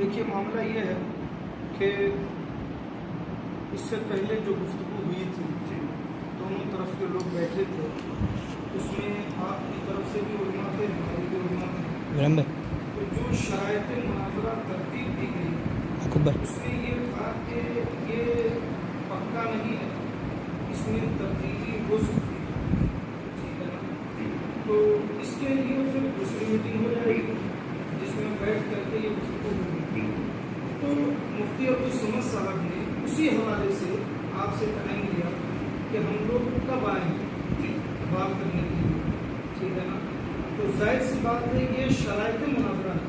देखिए मामला ये है कि इससे पहले जो गुफ्तगू हुई थी दोनों तरफ के लोग बैठे थे उसमें आपकी तरफ से भी उलमा थे हमारी भी उलमा थे तो जो शराइत मुनाज़रा तरतीब दी गई उसमें ये था कि ये पक्का नहीं है, इसमें तब्दीली हो सकती है, ठीक है ना। तो इसके लिए फिर दूसरी मीटिंग हो जाएगी जिसमें बैठ करके ये गुफ्तगू होगी। तो मुफ्ती अब्दुल समद साहब ने उसी हवाले से आपसे टाइम लिया कि हम लोग कब आएंगे बात करने के लिए, ठीक है ना। तो जाहिर सी बात है ये शराइत मुनाज़रा है,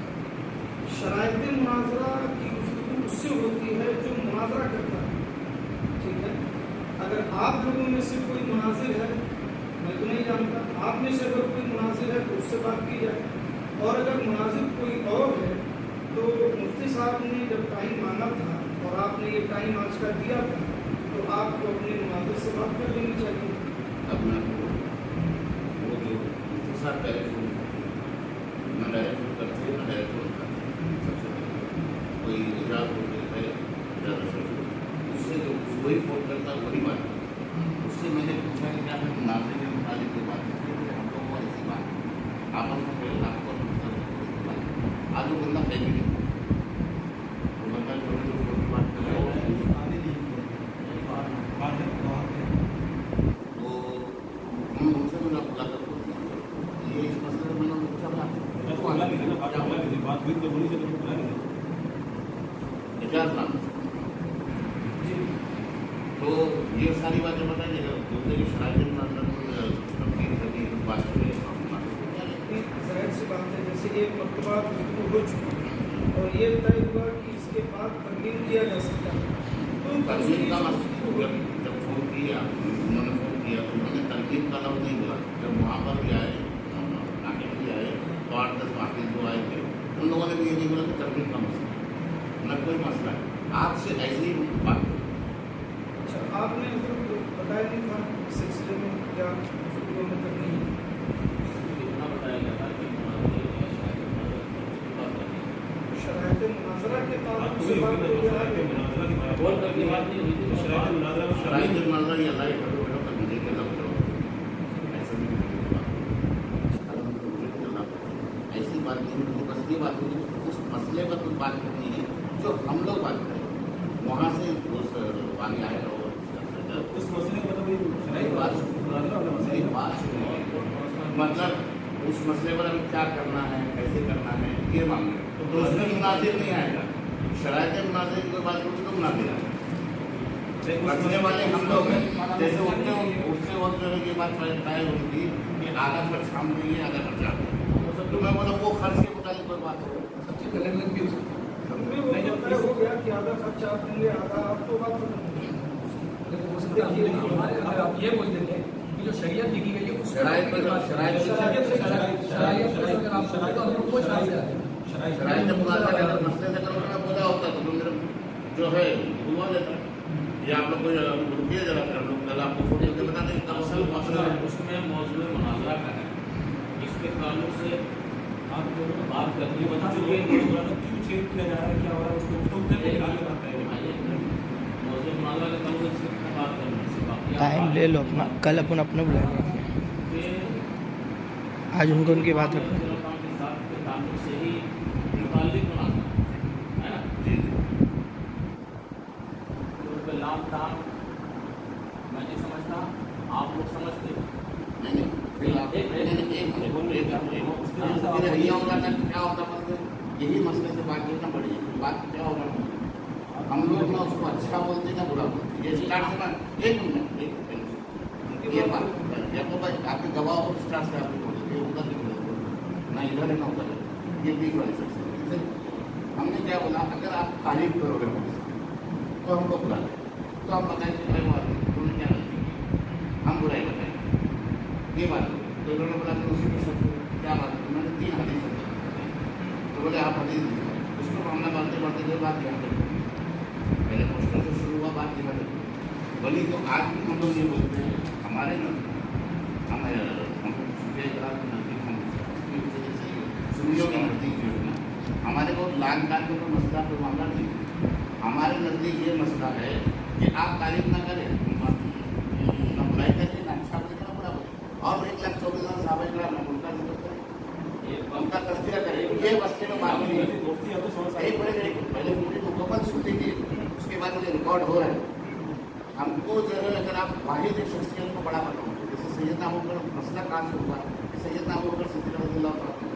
शराइत मुनाज़रा की गुफ्तगू उससे होती है जो मुनाज़रा करता है, ठीक है। अगर आप लोगों में से कोई मुनाज़िर है, मैं तो नहीं जानता, आप में से अगर कोई मुनाज़िर है तो उससे बात की जाए, और अगर मुनाज़िर कोई और है तो मुफ्ती साहब ने जब टाइम मांगा था और आपने ये टाइम आज का दिया था तो आपको अपने मुनाज़िर से बात कर लेनी चाहिए। अब मैं वो जो मुफ्ती साहब पहले शुरू न डायरेक्ट शुरू करते न डायरेक्ट शुरू करते सबसे पहले कोई इजाज़ होती है इजाज़त शुरू उससे जो वही फोन करता वही बात उससे मैंने पूछा कि क्या हम मुनाज़िर के मुताबिक कोई बात करते हैं हम लोग को ऐसी बात आपस में पहले आपको आज वो बंदा है भी नहीं वो बंदा छोटे छोटे की बात कर रहा है तो उनसे मैंने मुलाकात की ये इस मसले में मैंने पूछा बात हुई तो बोली से इजाज़ नाम तो ये सारी बातें बताइएगा दूसरे की शराइत बात करें जाहिर सी बात है जैसे एक मरतबा गुफ्तगू हो चुकी और ये तय हुआ कि इसके बाद तरमीम किया जा सकता है तो तरमीम का जब फोन किया उन्होंने फोन किया तो उन्होंने तरमीम का लफ्ज़ नहीं बोला जब वहाँ पर भी आए नाके भी आए तो 8-10 बाकी जो आए थे उन लोगों ने भी ये नहीं बोला कि तरमीम का मसला न कोई मसला है आपसे ऐसी ही बात। अच्छा आपने बताया नहीं था इस सिलसिले में क्या गुफ्तगू में करनी है शराइत मुनाज़रा के ताल्लुक से बात हो गया है शराइत मुनाज़रा ये अल्लाह के फजल व करम से के लफ्ज़ ऐसा नहीं ऐसी बात नहीं होगी बस ये बात होगी उस मसले पर कुछ बात करनी है जो हम लोग बात करें वहाँ से उस पानी आएगा उस मसले मतलब उस मसले पर हमें क्या करना है कैसे करना है ये मामले तो उसमें मुनाज़िर नहीं आएगा शराइत मुनाज़िर की कोई बात होगी तो मुनाज़िर आएगा रखने वाले हम लोग हैं जैसे उससे वक्त जो है ये बात तय होगी कि आधा खर्च हम देंगे आधा खर्चा तो मैं बोला वो खर्च के मुताबिक कोई बात हो सबसे अलग अलग भी हो सकता है हो गया कि आधा खर्चा आप देंगे आधा आप तो बात आप ये बोल देते हैं कि जो शरीयत लिखी गई है शराइत पर शराइत मसले से करो मैं बोला होता तो मेरा जो है घुमा देता ये आप लोग को रुकिए जरा फिर हम लोग कल आपको छोटे होकर बता देंगे असल मसला उसमें मौजूद मुनाज़रा का है इसके ताल्लुक से आप लोगों ने बात करनी है क्यों चेंज किया जा रहा है क्या हो रहा है उसको मौजूद मुनाज़रा के ताल्लुक से बात करनी है ले लो अपना, कल अपन अपना बुला लेंगे, आज उनको उनकी बात रखो। से ही मुताल्लिक मुनाज़रा है ना जी तो लाम ताम मैं नहीं समझता, आप लोग समझते नहीं क्या होता यही मसले से बात करना पड़ेगी। बात क्या होगा, हम लोग ना उसको अच्छा बोलते ना बुरा बोलते। ये स्टार्ट से एक मिनट ये बात भाई आपके गवाह हो स्टार्ट से आपको बोलते उधर नहीं बोलते ना इधर है ना उधर, ये बीच वाली सेक्शन। हमने क्या बोला, अगर आप तारीफ करोगे तो हमको बुला लें, तो आप बताएंगे तुमने क्या गलती की, हम बुराई बताएंगे ये बात। तो उन्होंने बोला कि उसी में सब क्या बात है, मैंने 3 हदीस तो बोले आप हदीस दीजिए। उसको हमने बढ़ते बढ़ते जो बात यहाँ तक पहले पोस्टर से शुरू हुआ, बात यहाँ तक बोली। तो आज भी हम लोग ये बोलते हैं हमारे न हम सुनियों के नज़दीक जो है ना, हमारे को लान का तो मसला कोई मामला नहीं है। हमारे नज़दीक ये मसला है कि आप तारीफ ना करें, ना बुराई करें, ना अच्छा बोले ना बुरा बोले, और 1,24,000 साहब उनका तस्करा करें, ये बस्ते में बात नहीं है। एक बड़े पहले पूरी मुकम्मल सुनती थी, उसके बाद मुझे रिकॉर्ड हो रहा है। हमको जो है अगर आप वाहिद एक शख्सियत को बड़ा बताओ, जैसे सैयदना अबूबकर मसला कहाँ से हुआ, सैयदना अबूबकर सिद्दीक़ रज़ियल्लाहु अन्हु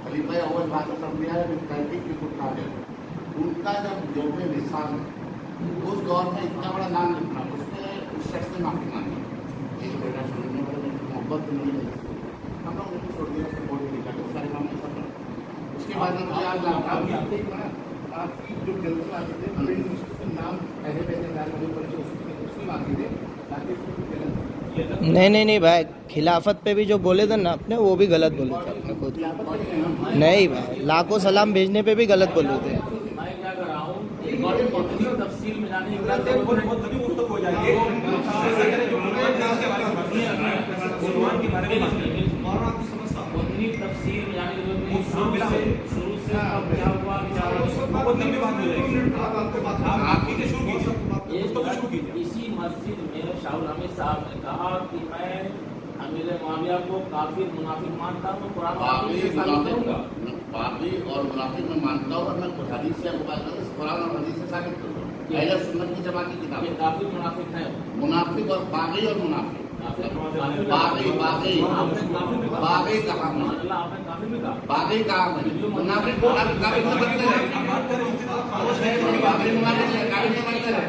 खलीफा अव्वल बाद अम्बिया तहकीक की कुत्ता है, उनका जब जौबे विशाल उस दौर में इतना बड़ा नाम लिखना, उसने उस शख्स ने माफी मांगी, एक बेटा छोड़ने वाले मोहब्बत नहीं है, हम लोग उनको छोड़ दिया, उसको बोल दिया तो सारे मामले सब। उसके बाद में मुझे आज आपकी जो गलती आती थी नाम पहले उसकी मांगी थे ताकि नहीं भाई, खिलाफत पे भी जो बोले थे ना अपने, वो भी गलत बोले थे अपने खुद। नहीं भाई, लाखों सलाम भेजने पे भी गलत बोले थे। मैं क्या कर रहा हूँ तफसील में जाने तफसील में जाने की शुरू से क्या हुआ इसी मस्जिद में शाहुल हमीद साहब ने कहा कि मैं अमीर मुआविया को काफिर मुनाफिक मानता हूँ, कुरान बाकी और मुनाफिक में मानता हूँ, और मैं हदीस से बात करूँ, कुरान और हदीस से साबित करूँ। अहले सुन्नत की जमात की किताब ये काफिर मुनाफिक है, मुनाफिक और बागी और मुनाफिक बागी कहाँ है, बागी कहाँ है, मुनाफिक काफिर से बदले हैं, बागी मुनाफिक से काफिर से बदले हैं।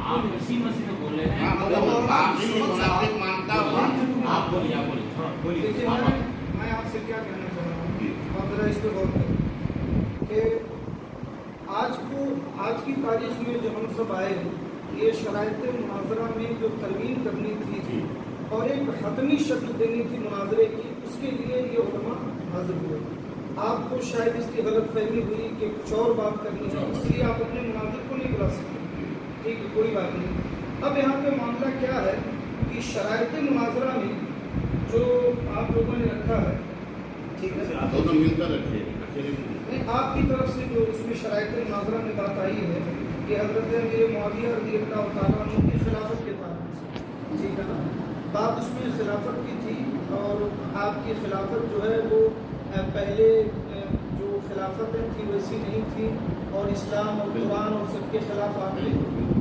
आप इसी मस्जिद में बोल रहे हैं, बागी मुनाफिक मानता हूँ। आप बोलिए देखिए मैं आपसे क्या कहना चाह रहा हूँ, और जरा इस पर गौर करें कि आज की तारीख में जो हम सब आए हैं, ये शराइत मुनाजरा में जो तरमीम करनी थी और एक हतमी शक्ल देनी थी मुनाजरे की, उसके लिए ये उलमा हाजिर हुए। आपको शायद इसकी गलत फहमी हुई कि कुछ और बात करनी है, इसलिए आप अपने मुनाजिर को नहीं बुला सकते। ठीक है, कोई बात नहीं। अब यहाँ पे मामला क्या है कि शराइत मुनाजरा में जो आप लोगों ने रखा है, ठीक है, दोनों मिलकर रखे, नहीं आपकी तरफ से जो इसमें शराइत मुनाजरा में बात आई है कि हज़रत अमीर मुआविया रज़ियल्लाहु ताला अन्हु की खिलाफत के ताल्लुक से, ठीक है ना, बात उसमें खिलाफत की थी। और आपकी खिलाफत जो है वो पहले जो खिलाफतें थी वैसी नहीं थी, और इस्लाम और कुरान और सबके खिलाफ आपने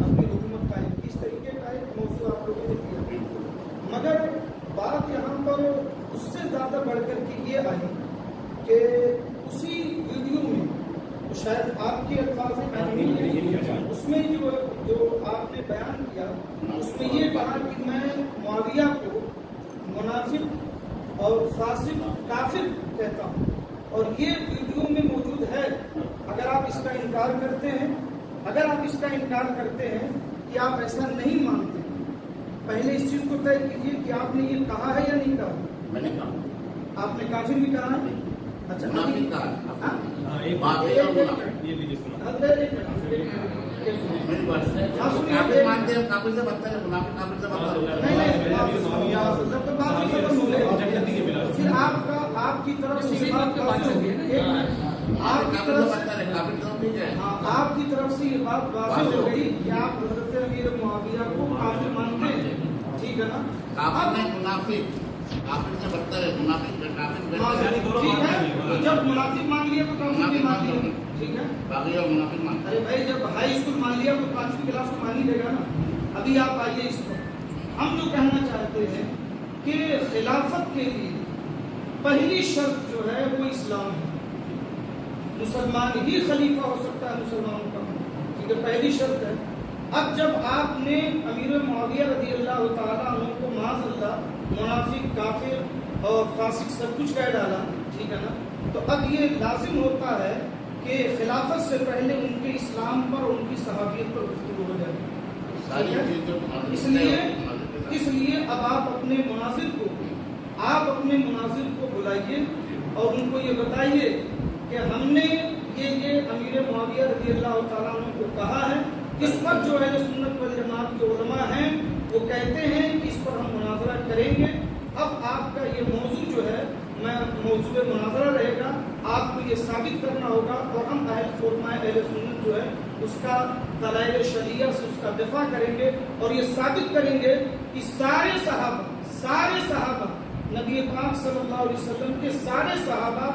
अपनी हुकूमत कायम की। इस तरीके का एक मौजू आप लोगों ने किया, मगर बात यहाँ पर उससे ज़्यादा बढ़कर के ये आई कि उसी वीडियो में शायद आपके अल्फाज उसमें जो आपने बयान किया, उसमें ये कहा कि मैं मुआविया को मुनाफिक और फासिक काफिर कहता हूँ, और ये वीडियो में मौजूद है। अगर आप इसका इनकार करते हैं कि आप ऐसा नहीं मानते, पहले इस चीज को तय कीजिए कि आपने ये कहा है या नहीं कहा। मैंने कहा, आपने काफिर भी कहा है। अच्छा, मुनाफिक कहा, काफिर मानते हैं, काफिर से बदतर है, मुनाफिक काफिर से बदतर है। फिर आपकी तरफ से काफिर से बदतर है, काफिर से ठीक है। हाँ, आपकी तरफ से ये बात वाज़ेह हो गई कि आप हज़रत अमीर मुआविया को काफिर मानते हैं, ठीक है ना? काफिर नहीं, मुनाफिक। काफिर से बदतर है, मुनाफिक काफिर हाँ, बेहतर है। ठीक है, तो जब मुनाफिक मान लिया तो काफिर भी मान लिया, ठीक है? बाकी और मुनाफिक मानते अरे भाई, जब हाई स्कूल मान लिया तो 5वीं क्लास तो मान ही लेगा ना। अभी आप आइए इस पर। हम जो कहना चाहते हैं कि खिलाफत के लिए पहली शर्त जो है वो इस्लाम है। मुसलमान ही खलीफा हो सकता है मुसलमानों का, ठीक है, पहली शर्त है। अब जब आपने अमीर मुआविया रज़ी अल्लाह तआला अन्हु को माज़अल्लाह मुनाफिक, काफिर और फासिक सब कुछ कह डाला, ठीक है ना, तो अब ये लाजिम होता है कि खिलाफत से पहले उनके इस्लाम पर, उनकी सहाबियत पर गुफ्तगू हो जाए, सारी ठीक है? चीजें इसलिए अब आप अपने मुनाजिर को बुलाइए और उनको ये बताइए कि हमने ये अमीर मुआविया रज़ी अल्लाह तआला अन्हु को कहा है। इस पर जो है सुन्नत वल जमात के उलमा हैं वो कहते हैं कि इस पर हम मुनाजरा करेंगे। अब आपका ये मौजू जो है मौजूद मुनाजरा रहेगा, आपको ये साबित करना होगा और हम अहले सुन्नत जो है उसका दलाइल शरिया से उसका दिफा करेंगे और ये साबित करेंगे कि सारे सहाबा नबी पाक सल्लल्लाहु अलैहि वसल्लम के सारे सहाबा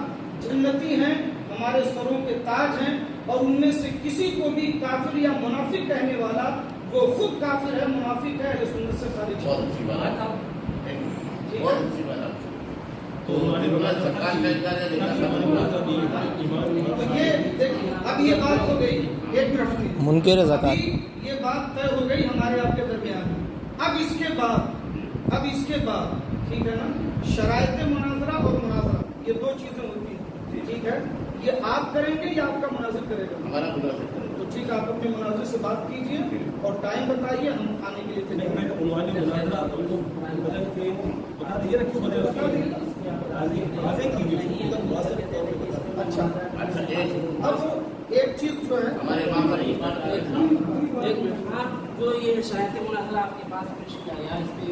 जन्नती हैं, हमारे सरों के ताज हैं और उनमें से किसी को भी काफिर या मुनाफिक कहने वाला वो खुद काफिर है, मुनाफिक है, अहले सुन्नत से खारिज है। बहुत अच्छी बात, बहुत अच्छी बात। तो सरकार का तो ये देखिए, अब ये बात हो गई, एक मिनट मुनकर ज़कात, ये बात तय हो गई हमारे आपके दरमियान। अब इसके बाद ठीक है ना, शराइत मुनाजरा और मुनाजरा ये दो चीजें होती हैं, ठीक है? ये आप करेंगे या आपका मुनाजिर करेगा? हमारा बुरा है। तो ठीक है, आप अपने मुनाजिर से बात कीजिए और टाइम बताइए, हम आने के लिए तैयार हैं। अच्छा, अब एक चीज जो है हमारे वहाँ पर एक बात आप जो ये शायद मुनाजरा आपके पास पेश किया या इस पे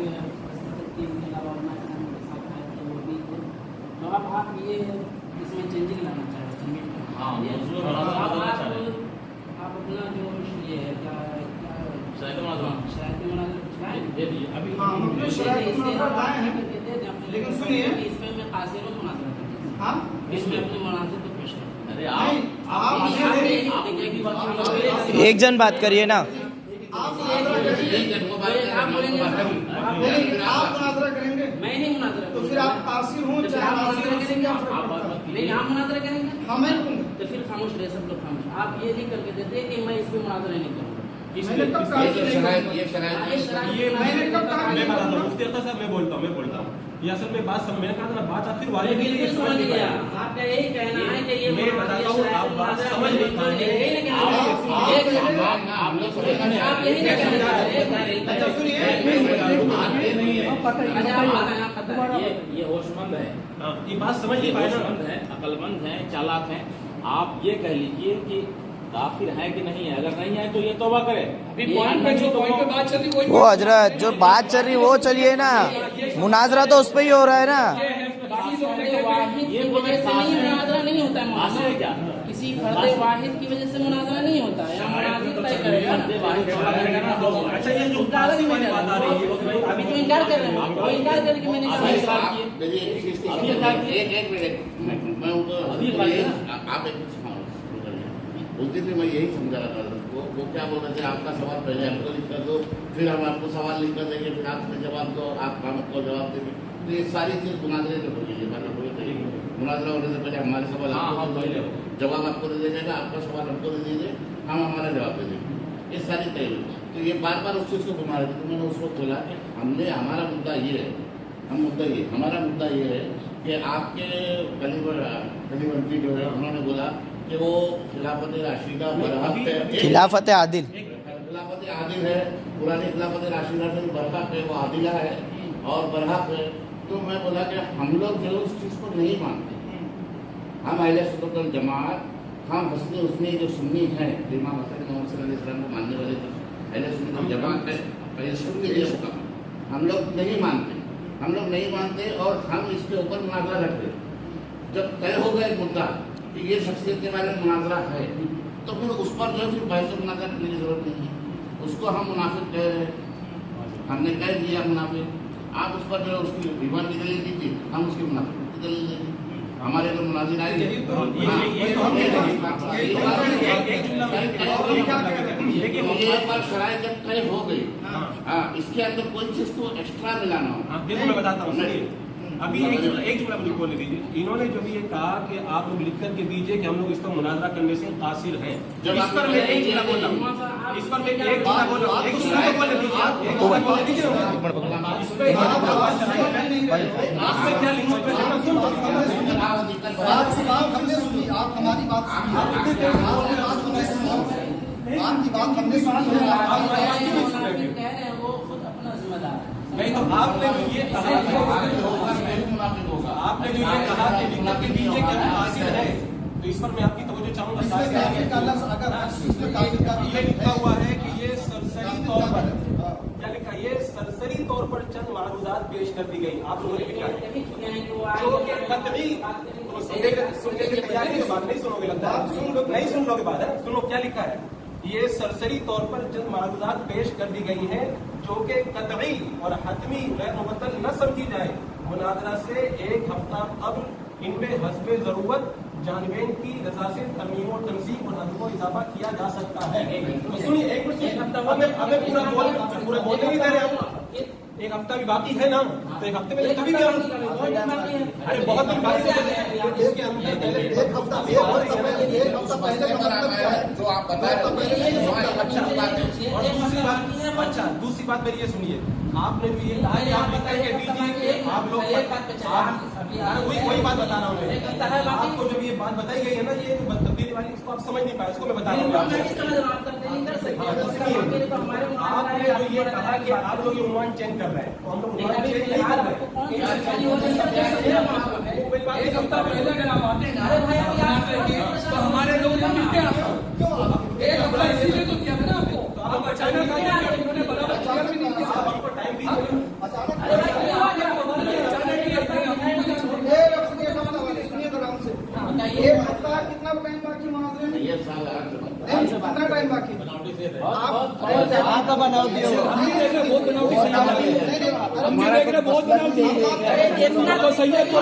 तो अब आप ये इसमें चेंजिंग लाना चाहते हैं। हाँ, ये मौजूद आप मुनाजरा करना चाह रहे हैं। अपना जो ये है क्या शायद मुनाजरा दे दिए अभी। हाँ, हम अपने शराइत मुनाजरा लाए हैं, लेकिन सुनिए, इसमें मैं कासिर मुनाजरा करती हाँ इसमें अपने मुनाजिर को पेश करूँ। अरे नहीं, आप एक जन बात करिए ना। आप मुनाजरा करेंगे, आप मुनाजरा करेंगे मैं नहीं मुनाजरा तो फिर आप कासिर हो चाहे नासिर हो, इससे क्या फर्क पड़ता है? नहीं, आप मुनाजरा करेंगे हाँ, मैं कहूँगा। तो फिर खामोश रहे सब लोग खामोश। आप ये नहीं करके देते कि मैं इस पे मुनाजरा नहीं करूँगा। मैंने कब कहा कि नहीं करूँगा? मैंने कब कहा कि मैं नहीं बताता हूँ करूँगा? मुफ्ती अख्तर साहब, मैं बोलता हूँ ये असल में बात मैंने कहा था ना, बात आप फिर वाले के लिए बिल्कुल समझ समझ नहीं गया। पाए। आपका यही कहना है कि ये मैं बताता हूँ, आप बात समझ नहीं पाए। आप यही नहीं कहना चाहते। अच्छा सुनिए, ये होशमंद है, हाँ, ये बात समझ ये नहीं पाए ना। होशमंद है, अकलमंद है, चालाक है। आप ये कह लीजिए कि काफिर है कि नहीं है, अगर नहीं है तो ये तौबा करे। अभी पॉइंट पे जो पॉइंट पे बात चल रही वो हजरत जो बात चल रही वो चलिए ना, मुनाजरा तो उस पर ही हो रहा है ना। ये वजह से नहीं मुनाजरा नहीं होता है। कासिर क्या किसी फर्द वाहिद की वजह से मुनाजरा नहीं होता है। यहाँ मुनाजिर तय करेगा ना। अच्छा, ये जो कासिर वाली बात आ रही है अभी तो इनकार कर रहे हैं, वो इनकार कर कि मैंने एक मिनट, मैं उनको आप एक उस दिन भी मैं यही समझा रहा था वो क्या बोल रहे थे, आपका सवाल पहले हमको लिख कर दो, फिर हम आपको सवाल लिख कर देंगे, फिर आप हमें जवाब दो, आप हमको जवाब देंगे। तो ये सारी चीज़ मुनाजरे में होगी, मतलब कोई नहीं मुनाजरा होने से पहले हमारे सवाल आपको दे देंगे, जवाब आपको दे दीजिएगा, आपका सवाल हमको दे दीजिए, हम हमारा जवाब दे देंगे। ये सारी तय। तो ये बार बार उस चीज़ को घुमा रहे थे। तो मैंने उसको बोला कि हमने हमारा मुद्दा ये है, हमारा मुद्दा ये है कि आपके कलीवंती जो है उन्होंने बोला कि वो खिलाफत राशिदा बरहक पे, खिलाफत आदिल खिलाफत आदिल है, पुरानी खिलाफत राशिदा से बरहक है, वो आदिला है और बरहक है। तो मैं बोला कि हम लोग जो उस चीज़ को नहीं मानते, हम अहले सुन्नत वल जमात, हम हस्नी उसनी जो सुन्नी है, इमाम हसन मोहम्मद सल्लल्लाहु अलैहि वसल्लम को मानने वाले जो अहले सुन्नत वल जमात है, ये सुन्नी है उसका हम लोग नहीं मानते और हम इसके ऊपर मुनाजरा रखते। जब तय हो गया मुद्दा कि ये शख्सियत के बारे में मुनाजरा है, तो फिर उस पर जो है फिर बहस मुनाजा करने की जरूरत नहीं है। उसको हम मुनाफिक कह रहे हैं, हमने कह दिया मुनाफिक, आप उस पर जो है उसकी विवाद की दलील दीजिए, हम उसकी मुनाफिक की दलील देंगे। हमारे अगर मुनाजिर आएंगे एक बार शराय जब तय हो गई, हाँ, इसके अंदर कोई चीज को एक्स्ट्रा मिलाना हो। देखो मैं बताता हूँ, अभी एक जुमला मुझे बोलने दीजिए। इन्होंने जो भी ये कहा कि आप लोग लिख करके दीजिए कि हम लोग इसका मुनाजरा करने से कासिर हैं। इस पर मैं एक जुमला बोल रहा हूँ, इस पर मैं एक जुमला बोल रहा हूँ, एक जुमला बोलने दीजिए आप, एक जुमला बोलने दीजिए। इस पे क्या लिखो, हमने सुनी, आप हमारी बात सुनिए, आपकी बात हमने सुनी है। वो खुद अपना जिम्मेदार है। नहीं तो आपने जो ये कहा, आपने जो ये कहा कि लिख करके दीजिए कि हम कासिर हैं, तो इस पर मैं आपकी तवज्जो चाहूंगा। ये लिखा हुआ है कि ये सरसरी तौर पर, क्या लिखा, ये सरसरी तौर पर चंद मारूजात पेश कर दी गई। आप लोगों ने लिखा है जो कि कतई, सुनने की तैयारी की बात नहीं सुनोगे, लगता है नहीं सुन लोगे बात है। सुनो क्या लिखा है, ये सरसरी तौर पर चंद मारूजात पेश कर दी गई हैं जो कि कतई और हतमी गैर मुबत्तल न समझी जाए। मुनाजरा से एक हफ्ता कब्ल इनमें हस्बे जरूरत जानबेन की रजा से तरमीम और तनसीब और नज़्म और इजाफा किया जा सकता है। तो सुनिए एक मिनट, हमें पूरा बोलने नहीं दे रहे हम। एक हफ्ता भी बाकी है ना, तो एक हफ्ते में कभी भी अरे बहुत दिन बाकी है इसके अंदर पहले एक हफ्ता पहले का मतलब क्या है जो आप बता रहे हैं। और दूसरी बात मेरी ये सुनिए, आपने जो ये कहा कि आप लिख करके दीजिए कि आप लोग वही बात बता रहा हूँ मैं आपको। जब ये बात बताई गई है ना, ये तब्दीली वाली, इसको आप समझ नहीं पाए, इसको मैं बता रहा हूँ। आपने जो ये कहा कि आप लोग ये उन्वान चेंज कर रहे हैं, तो हम लोग उन्वान चेंज नहीं कर रहे। एक हफ्ता पहले अगर आप आते हैं तो हमारे लोग मिलते हैं आपको, एक हफ्ता इसीलिए तो किया था ना आपको। तो आप अचानक इन्होंने बराबर भी नहीं किया, आपको टाइम भी एक हफ्ता कितना टाइम बाकी मुनाज़रे में? कितना टाइम बाकी? आपका बनावटी हो, बहुत बनावटी है। तो सैयद को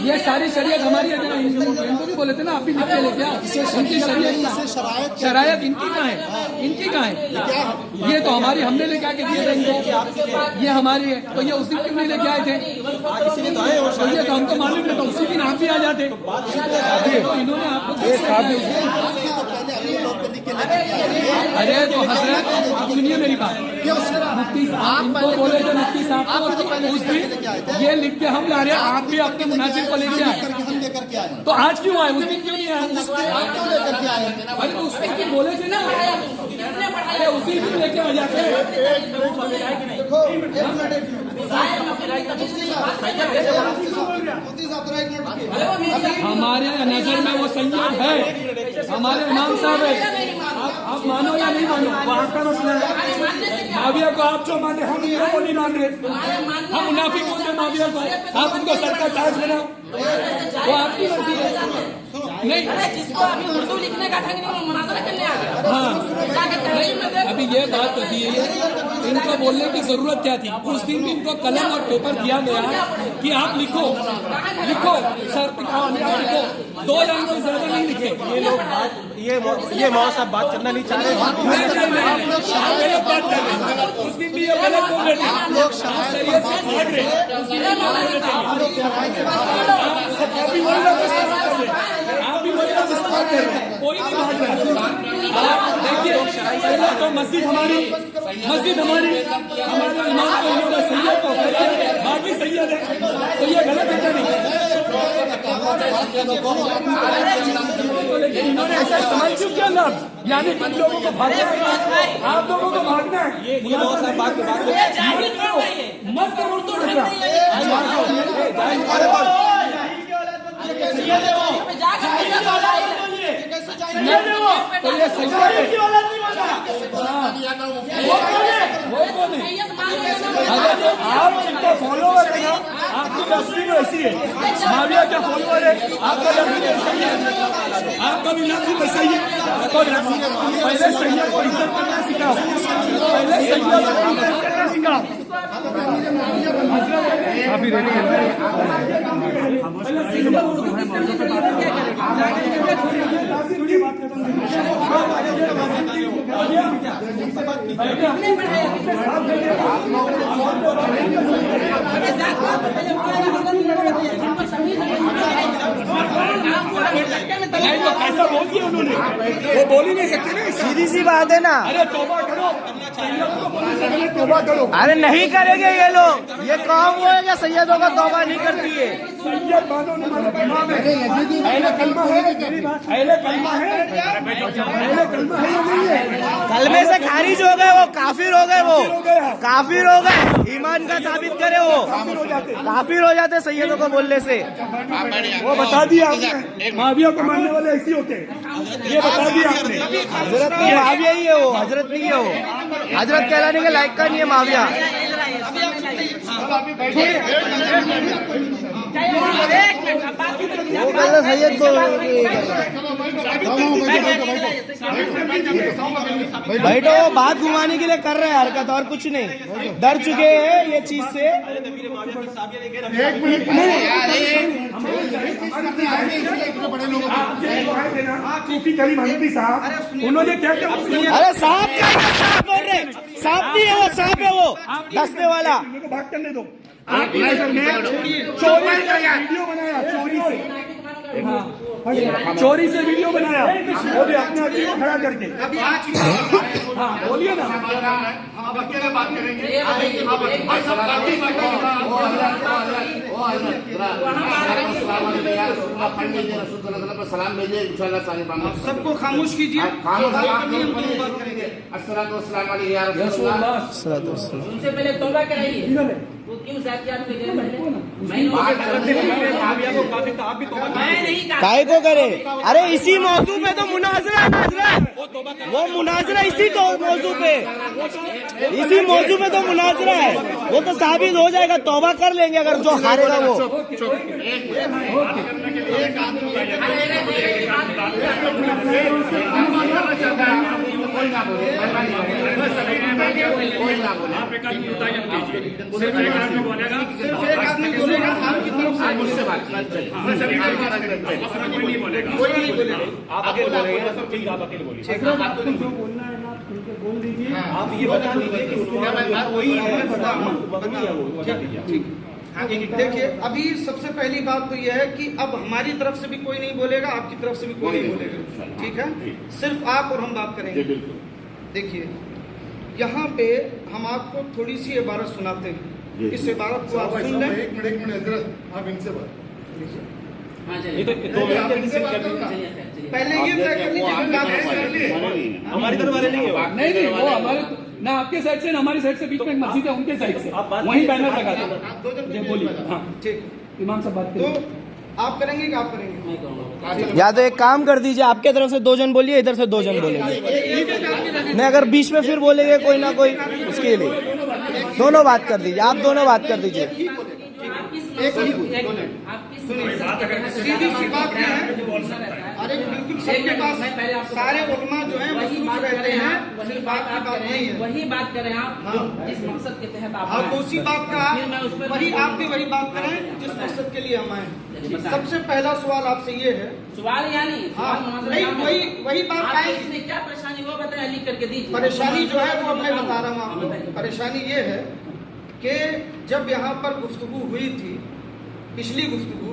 ये सारी शरीयत हमारी है ना, इनको भी बोले थे ना, आप भी लिख के लेके आओ। इनकी शरीयत शरायत इनकी कहाँ है, इनकी कहाँ है? ये तो हमारी, हमने लेके आके दिए थे इनको, ये हमारी है। तो ये उसी क्यों नहीं लेके आए थे? तो ये तो हमको मालूम है, तो उसी दिन आप भी आ जाते। तो इन्होंने आपको, अरे तो हजरत आप सुनिए मेरी बात, मुफ्ती आपको बोले थे, मुफ्ती साहब उस दिन ये लिख के हम ला रहे हैं, आप भी अपने मुनाजिर को लेके आए, तो आज क्यों आए? उस दिन क्यों नहीं आए? अरे तो उस दिन क्यों बोले थे ना, अरे उसी दिन लेके आ जाते। हमारे नजर में वो सैयद है, हमारे इमाम साहब है। आप मानो या नहीं मानो, वो आपका मसला है। माविया को आप जो माने, हम इनको को नहीं मान रहे, हम मुनाफिक होते हैं माविया को, आप उनको सर का ताज बनाओ, वो आपकी मर्जी है। नहीं जिसको अभी उर्दू लिखने का ढंग नहीं, मुनाज़रा करने आ गया। हाँ, अभी ये बात होती है, इनको बोलने की जरूरत क्या थी? उस दिन भी इनको कलम और पेपर दिया गया कि आप लिखो लिखो सर, लिखो, 2 लाइन से ज्यादा नहीं लिखे। ये लोग ये मौत साहब बात करना नहीं चाह रहे। उस दिन भी ये गलत बोल रहे थे, कोई नहीं भाग रहा। देखिए तो मस्जिद हमारी, हमारे इमाम को उन्होंने सैयद को, बाकी सैयद है, तो ये गलत है क्या? नहीं, लेकिन इन्होंने ऐसा इस्तेमाल क्यों किया लफ्ज़, यानी तुम लोगों को भागना है, आप लोगों को भागना है। ये बहुत सारी बात मत करो, उर्दू तो ये सैयद है। अरे जो आप जिनका फॉलोवर है ना, आपकी लफ्जी में ऐसी है। माविया क्या फॉलोवर है, आपका लफ्जी ऐसा ही है, आपका भी लफ्जी वैसा ही है। तो पहले सैयद को इज्जत करना सिखाओ, पहले सैयद को इज्जत करना सिखाओ। अभी कैसा बोल दिया उन्होंने, वो बोल ही नहीं सकते ना, सीधी सी बात है ना। अरे तौबा करो, तौबा करो। अरे नहीं करेंगे ये लोग, ये कौम वो है क्या सैयदों का तौबा नहीं करती है। सैयद मानो न मानो कलमा में, अहले कलमा है, अहले कलमा है, अहले कलमा है या नहीं है? कलमे से खारिज हो गए, वो काफिर हो गए, वो काफिर हो गए। ईमान का साबित करे, वो काफिर हो जाते सैयदों को बोलने से। वो बता दिया आपने, माविया को मानने वाले ऐसे होते हैं, ये बता दिया आपने। हजरत नहीं माविया ही है वो, हजरत नहीं है वो, हजरत कहलाने के लायक का नहीं है माविया। वो कहते सैयद को बैठो, वो बात घुमाने के लिए कर रहे हैं हरकत, और कुछ नहीं। डर चुके हैं ये चीज से। एक मिनट सूफी करीम हनफी साहब, उन्होंने क्या क्या, अरे साहब क्या साहब बोल रहे, साहब नहीं है वो, साहब है वो दसने वाला। को बात करने दो। आपने चोरी से वीडियो बनाया, चोरी से वीडियो बनाया, वो भी अपने आदमी को खड़ा करके। हाँ बोलिए ना। हम अकेले बात करेंगे। सलाम भेजिए, इंशाल्लाह सारे सबको खामोश कीजिए। उनसे पहले तौबा कराइए, वो क्यों साथियात में गए पहले? मैं नहीं कहा। काय को करे? अरे इसी मौजू पे तो मुनाजरा है, वो मुनाजरा इसी तो मौजू पे, इसी मौजू पे तो मुनाजरा है। वो तो साबित हो जाएगा, तौबा कर लेंगे अगर जो हारेगा वो। मुझसे बात आप अकेले बोलेंगे, ठीक, आप अकेले बोलिए। जो बोलना है ना उनको बोल दीजिए। आप ये बता दीजिए कि उसको वही है, ठीक। देखिए, अभी सबसे पहली बात तो यह है कि अब हमारी तरफ से भी कोई नहीं बोलेगा, आपकी तरफ से भी कोई नहीं बोलेगा, ठीक है? सिर्फ आप और हम बात करेंगे। देखिए, यहाँ पे हम आपको थोड़ी सी इबारत सुनाते हैं, इस इबारत को आप सुन लें। एक मिनट आप इनसे बात ये तो दो मिनट पहले ये तय कर लीजिए, हमारी तरफ वाले नहीं है। नहीं, वो हमारे ना आपके साइड से ना हमारी साइड से, बीच में एक मस्जिद है उनके साइड से, वहीं बैनर लगा दो। बोलिए। हाँ ठीक, इमाम साहब बात तो करिए। आप करेंगे कि आप करेंगे? या तो एक काम कर दीजिए, आपके तरफ से 2 जन बोलिए, इधर से 2 जन बोलेंगे। नहीं, अगर बीच में फिर बोलेंगे कोई ना कोई, उसके लिए दोनों बात कर दीजिए, आप दोनों बात कर दीजिए। सीधी सी बात है, अरे बिल्कुल सबके पास सारे उलमा जो है मसरूफ रहते हैं, सिर्फ आपकी बात नहीं है। वही बात करें आप, जिस मकसद के तहत आप हाँ, तो उसी बात का वही आप भी वही बात करें जिस मकसद के लिए हम आए। सबसे पहला सवाल आपसे ये है, सवाल यानी हाँ नहीं, वही बात आए। इसमें क्या परेशानी वो बताए, लिख करके दीजिए। परेशानी जो है वो अब मैं बता रहा हूँ आपको। परेशानी ये है कि जब यहाँ पर गुफ्तगू हुई थी, पिछली गुफ्तगू,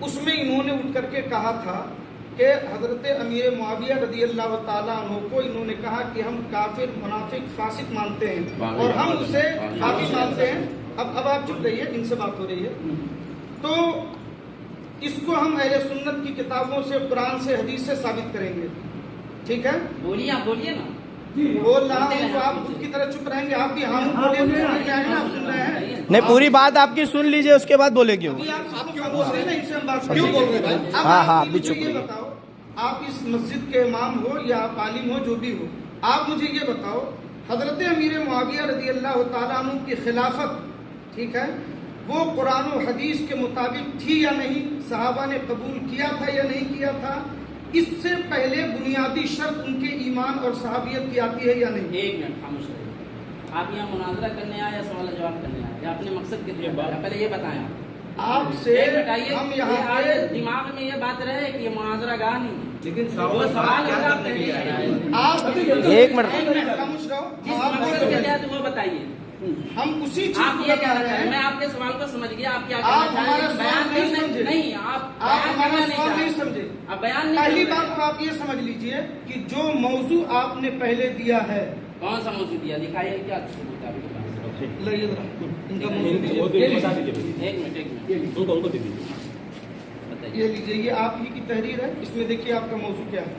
उसमें इन्होंने उठ करके कहा था कि हजरत अमीर मुआविया रज़ी अल्लाह ताला अन्हु को इन्होंने कहा कि हम काफिर, मुनाफिक, फासिक मानते हैं और हम उसे काफिर मानते हैं। अब आप चुप रहिए, इनसे बात हो रही है। तो इसको हम अहले सुन्नत की किताबों से, कुरान से, हदीस से साबित करेंगे, ठीक है? बोलिए, आप बोलिए ना। बोल रहा हूँ तो आप खुद की तरह चुप रहेंगे, आप भी हाँ बोलिए, तो समझ में आएगा, आप सुन रहे हैं। नहीं, पूरी बात आपकी सुन लीजिए, उसके बाद बोले क्यों। आप क्यों बोल रहे हैं ना, इनसे हम बात क्यों बोल रहे हैं? हाँ, आप भी चुप ये रहिए। बताओ आप इस मस्जिद के इमाम हो या आप आलिम हो, जो भी हो, आप मुझे ये बताओ, हजरत अमीर मुआविया रज़ी अल्लाह ताला अन्हु की खिलाफत, ठीक है, वो कुरान और हदीस के मुताबिक थी या नहीं, सहाबा ने कबूल किया था या नहीं किया था, इससे पहले बुनियादी शर्त उनके ईमान और सहाबियत की आती है या नहीं? एक मिनट खामोश रहिए। आप यहाँ मुनाजरा करने आए या सवाल जवाब करने आए, या अपने मकसद के लिए पहले ये बताएं आपसे बताइए। हम यहाँ ये दिमाग में ये बात रहे कि ये मुनाजरा गाह नहीं है, लेकिन वो सवाल जवाब करने के लिए आए हैं। आप एक मिनट खामोश रहो, जिस हम मकसद आपको के लिए आए थे वो बताइए। हम उसी चीज आप को ये बता कहना रहे चाह रहे हैं, मैं हैं। आपके सवाल को समझ गया, आप क्या आप कहना चाह हमारा रहे हैं? सवाल नहीं समझे। नहीं, आप बयान हमारा करना नहीं सवाल चाह नहीं रहे। समझे। आप बयान नहीं पहली कर रहे। बात तो आप ये समझ लीजिए कि जो मौजू आपने पहले दिया है, कौन सा मौजूद दिया, दिखाइए क्या सबूत है आपके पास? लाइए जरा, इनका मौजू दीजिए। एक मिनट बताइए। ये लीजिए, ये आप ही की तहरीर है, इसमें देखिए आपका मौजू क्या है।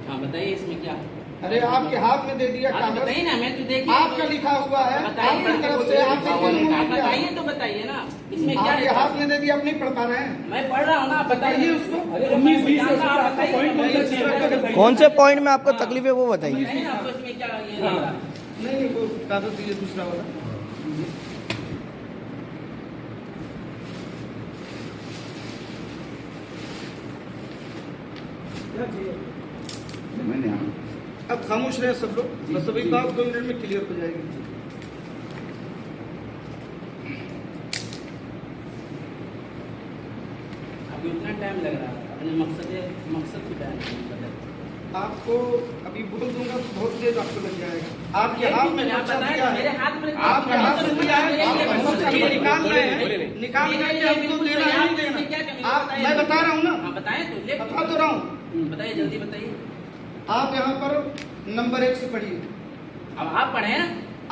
हाँ बताइए इसमें क्या? अरे आपके हाथ में दे दिया आप कागज, बताइए ना, मैं तो देखिए आपका लिखा हुआ है, बताइए आपकी तरफ से आप बताइए तो बताइए ना, इसमें क्या आपके है? हाथ में दे दिया, आप नहीं पढ़ पा रहे हैं। मैं पढ़ रहा हूँ ना, आप बताइए बताइए उसको। 19-20 कौन से पॉइंट में आपको तकलीफ है वो बताइए। बताइए ना आपको इसमें क्या ये लग रहा है? नहीं, वो कागज दीजिए दूसरा वाला। मैंने यहाँ अब खामोश रहे सब लोग, बस अभी बात 2 मिनट में क्लियर हो जाएगी। अभी उतना टाइम लग रहा है, अपने मकसद की बयान नहीं कर रहे। आपको अभी बोल दूंगा तो बहुत देर आपको लग जाएगा। आपके हाथ में आप पर्चा बताएं, दिया मेरे है, हाथ में आपके हाथ में दिया है, आप पर्चा को निकाल रहे हैं, निकाल करके हमको देना है नहीं देना। आप, मैं बता रहा हूँ ना, हाँ बताएं तो, ले बता तो रहा हूँ। बताइए, जल्दी बताइए। आप यहाँ पर नंबर 1 से पढ़िए, अब आप पढ़े ना,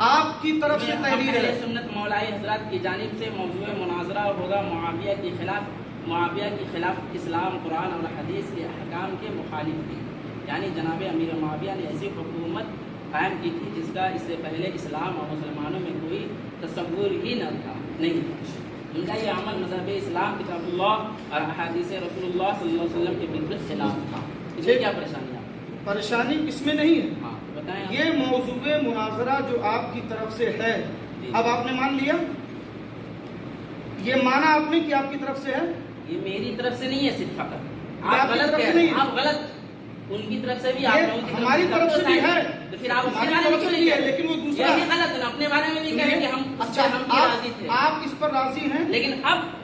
आपकी तरफ से तहरीर है। सुन्नत मौलाई हजरत की जानिब से मौजूद मुनाजरा होगा मुआविया के खिलाफ इस्लाम, कुरान और हदीस के अहकाम के मुखालिफ थी। यानी जनाब अमीर मुआविया ने ऐसी हुकूमत कायम की थी जिसका इससे पहले इस्लाम और मुसलमानों में कोई तसव्वुर ही न था, नहीं। उनका ये अमल मज़हब इस्लाम, किताबुल्लाह और अहादीस रसूलुल्लाह सल्लल्लाहु अलैहि वसल्लम के बिल्कुल खिलाफ था। इसमें क्या परेशानी है? परेशानी इसमें नहीं है। हाँ बताएं। ये मौजूद मुनाजरा जो आपकी तरफ से है, अब आपने मान लिया, ये माना आपने कि आपकी तरफ से है। ये मेरी तरफ से नहीं है सिर्फ फकत, आपकी आप गलत तरफ कह से रहे नहीं हैं, है। आप गलत, उनकी तरफ से भी, ये आप लोगों की हमारी तरफ से भी है, तो फिर आप उसके हमारी बारे में तरफ क्यों से नहीं भी है, कह रहे? लेकिन वो दूसरा ये गलत है ना, अपने बारे में भी कहें कि हम अच्छा, हम भी राजी थे, आप इस पर राजी हैं, लेकिन अब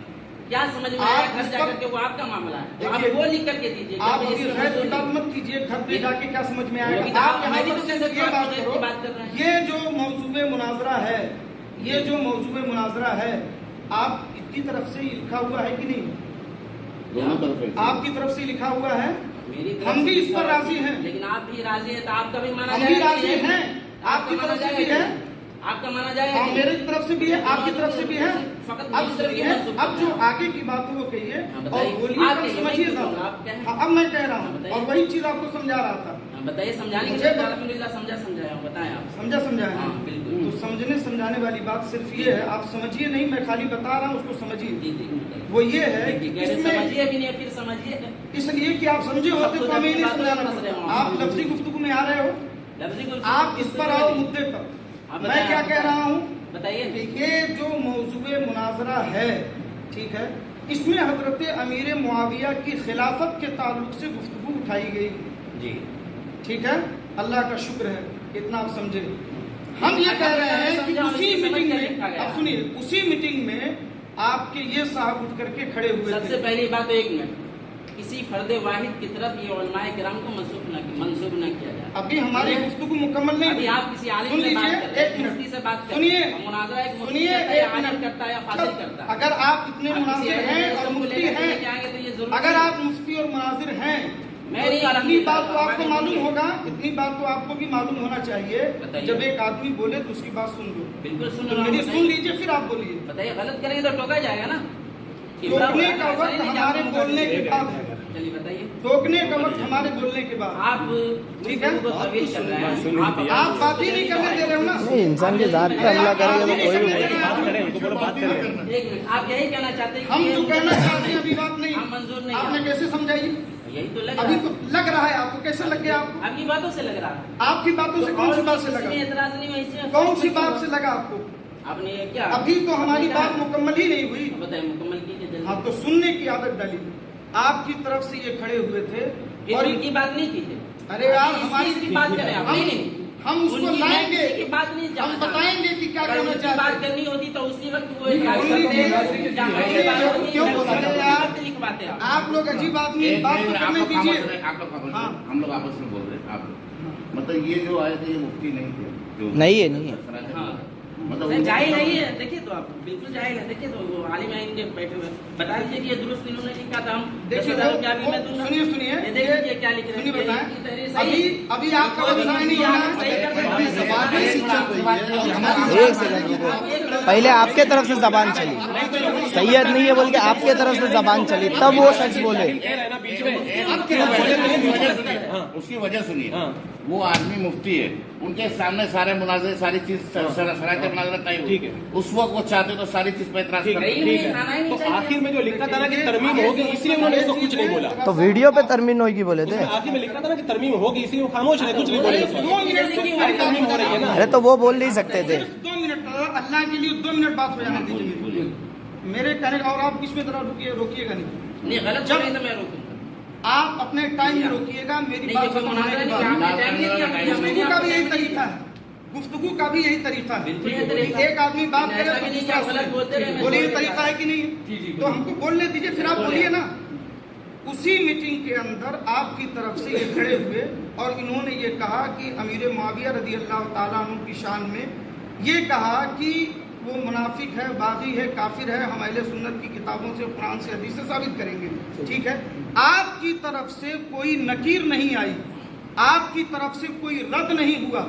क्या समझ में आप आया इस घर पर- जाकर के, वो आपका मामला है, तो आप देखिए, वो लिख करके दीजिए। आप कि अभी ये खैर समझ किताब नहीं। मत कीजिए, घर पे जाके क्या समझ में वो आएगा। किताब आप यहाँ मैं भी पर तो सिर्फ कैसे ये बात की करो, बात कर रहे हैं। ये जो मौजूद मुनाजरा है, ये जो मौजूद मुनाजरा है, आप इतनी तरफ से लिखा हुआ है कि नहीं? दोनों तरफ है। आपकी तरफ से लिखा हुआ है, मेरी तरफ हम भी से इस पर राजी हैं। लेकिन आप भी राजी हैं, तो आपका भी माना हम भी जाएगा राजी कि हैं, आपका आपकी माना तरफ से भी जाएगा है, कि- आपका माना जाएगा हाँ, कि- मेरी तरफ से भी है, आपकी तरफ से भी है। फकत अब मेरी तरफ की सुनिए, मंसूब अब जो करना है। आगे की बात है वो कहिए हाँ, और बताइए। बोलिए आप और कहिए, समझिए मैं साहब। क्यों? आप कहें। हाँ, अब मैं कह रहा हाँ, हूँ बताइए। और वही चीज आपको समझा रहा था। हाँ, बताइए, समझाने के मुझे लिए बत- अल्हम्दुलिल्लाह समझाया हूँ, बताएं आप। समझाया हाँ, है। बिल्कुल। तो समझने समझाने वाली बात सिर्फ ये है, आप समझिए नहीं, मैं खाली बता रहा हूँ, उसको समझिए। जी जी बताइए। वो ये है कि देखिए, इसमें समझिए भी नहीं, फिर समझिए। इसलिए कि आप समझे होते तो हमें नहीं समझाना मसले पड़ता। हैं। आप लफ्जी गुफ्तगू में आ रहे हो, लफ्ज़ी को- आप इस पर आओ मुद्दे पर। आप मैं बताएं, क्या आप कह रहा हूँ, बताइए। ये जो मौजूद मुनाजरा है, ठीक है, इसमें हजरत अमीर मुआविया की खिलाफत के ताल्लुक से गुफ्तगू उठाई गई। जी ठीक है, अल्लाह का शुक्र है, इतना आप समझे। हम ये कह रहे हैं कि उसी मीटिंग में, अब सुनिए, उसी मीटिंग में आपके ये साहब उठ करके खड़े हुए सबसे थे। पहली बात, एक मिनट, किसी फर्द वाहिद की तरफ ये उलमाए किराम को मंसूब न किया जाए। अभी हमारी गुफ्तगू मुकम्मल नहीं अभी हुई। आप किसी आलिम सुन से बात लीजिए, कर रहे एक हैं, मिनट मुफ्ती से बात कर सुनिए, रहे हैं। मुनाजरा एक मुफ्ती सुनिए, करता है, एक आलिम मिनट करता है या फासिल करता है। अगर आप इतने आप किसी मुनाजिर आलिम हैं से और सबको मुफ्ती लेकर के हैं, आएंगे तो ये जरूरी अगर नहीं। आप मुफ्ती और मुनाजिर हैं, मैं तो नहीं, इतनी अल्हम्दुलिल्लाह, बात तो आपको हमारे मालूम मुफ्ती- होगा, इतनी बात तो आपको भी मालूम होना चाहिए। बताइए। जब एक आदमी बोले तो उसकी बात सुन लो। बिल्कुल सुन तो रहा हूँ, मेरी सुन बताइए। लीजिए, फिर आप बोलिए। बताइए, गलत करेंगे तो टोका जाएगा ना। टोकने का वक्त हमारे बोलने के बाद है। चलिए बताइए। टोकने का वक्त हमारे बोलने के बाद। आप ठीक है, को तवील कर रहे हैं। आप बात ही नहीं करने दे रहे हो ना। नहीं, इंसान के जात पे हमला करेगा तो कोई भी एक मिनट, आप यही कहना चाहते हैं हम कि जो कहना चाहते हैं अभी बात नहीं, हम मंजूर नहीं आपने है। कैसे समझाई? यही तो लग अभी रहा तो है। लग रहा है आपको, कैसे लग गया आपको? आपकी बातों से लग रहा है। आपकी बातों से कौन सी बात से लगा? एतराज नहीं हुआ इससे। कौन सी बात से लगा आपको? आपने ये क्या अभी तो हमारी बात मुकम्मल ही नहीं हुई। बताइए, मुकम्मल कीजिए जल्दी। हाँ, तो सुनने की आदत डाली। आपकी तरफ से ये खड़े हुए थे और और इनकी बात नहीं कीजिए। अरे यार, इस हमारी चीज की बात करें आप। नहीं नहीं, हम उसको उनकी लाएंगे, की बात नहीं हम बताएंगे कि क्या अगर कहना उनकी चाहते बात हैं। करनी होती तो उसी वक्त वो क्यों बोल रहे हैं यार? लिखवाते आप। आप लोग अजीब आदमी, बात तो करने दीजिए। आप लोग आपस हाँ। में हम लोग आपस में बोल रहे हैं। आप लोग मतलब ये जो आए थे ये मुफ्ती नहीं थे जो नहीं है, नहीं है। हाँ। मतलब नहीं, जाहिल है ये। देखिए तो आप बिल्कुल जाहिल है। देखिए तो वो आलिम है इनके बैठे हुए, बता दीजिए कि ये दुरुस्त इन्होंने लिखा था। हम देखिए, 10,000 क्या भी मैं दूंगा। सुनिए सुनिए, ये देख लीजिए क्या लिख रहे सुनिए हैं। बताएं। ये तहरीर सही अभी है। अभी आपका व्यवसाय नहीं होना है। सही कर दें। एक सेकंड रुको। पहले आपके तरफ से जबान चली, सैयद नहीं है बोल के आपके तरफ से जबान चली, तब वो शख्स बोले। उसकी वजह सुनिए। वो आदमी मुफ्ती है, उनके सामने सारे मुनाज़े सारी चीज शरायत मुनाज़रा तय हुई। उस वक्त वो चाहते तो सारी चीज पे एतराज करते। तो आखिर में जो लिखा था ना कि तरमीम होगी, इसलिए उन्होंने इसको कुछ नहीं बोला। तो वीडियो पे तरमीन होगी बोले थे। आखिर में लिखा था ना कि तरमीम होगी, इसलिए वो खामोश रहे, कुछ नहीं बोले। तरमीम हो रही है ना। अरे तो वो बोल नहीं सकते थे। सिर्फ 2 मिनट, अल्लाह के लिए 2 मिनट बात हो जाने दीजिए मेरे कहने का। और आप बीच में जरा रोकिएगा नहीं। नहीं, गलत जब नहीं तो मैं रोकूंगा। आप अपने टाइम में रोकिएगा, मेरी नहीं, बात ये कोई खत्म होने मुनाज़रा के नहीं, बाद। आपने टाइम नहीं दिया, मैंने गुफ्तगू का भी आपको यही तरीका है, गुफ्तगू का भी यही तरीका है। बिल्कुल यही तरीका। एक आदमी बात करे ऐसा तो भी नहीं कि दूसरा आप गलत बोलते रहे, मैं बोलिए, ये बोलते तरीका है कि नहीं? तो हमको बोलने दीजिए, फिर आप बोलिए ना। उसी मीटिंग के अंदर आपकी तरफ से ये खड़े हुए और इन्होंने ये कहा कि अमीर मुआविया रज़ी अल्लाह ताला अन्हु की शान में ये कहा कि वो मुनाफिक है, बागी है, काफिर है। हम अहले सुन्नत की किताबों से, कुरान से, हदीस से साबित करेंगे। ठीक है, आपकी तरफ से कोई नकीर नहीं आई, आपकी तरफ से कोई रद्द नहीं हुआ।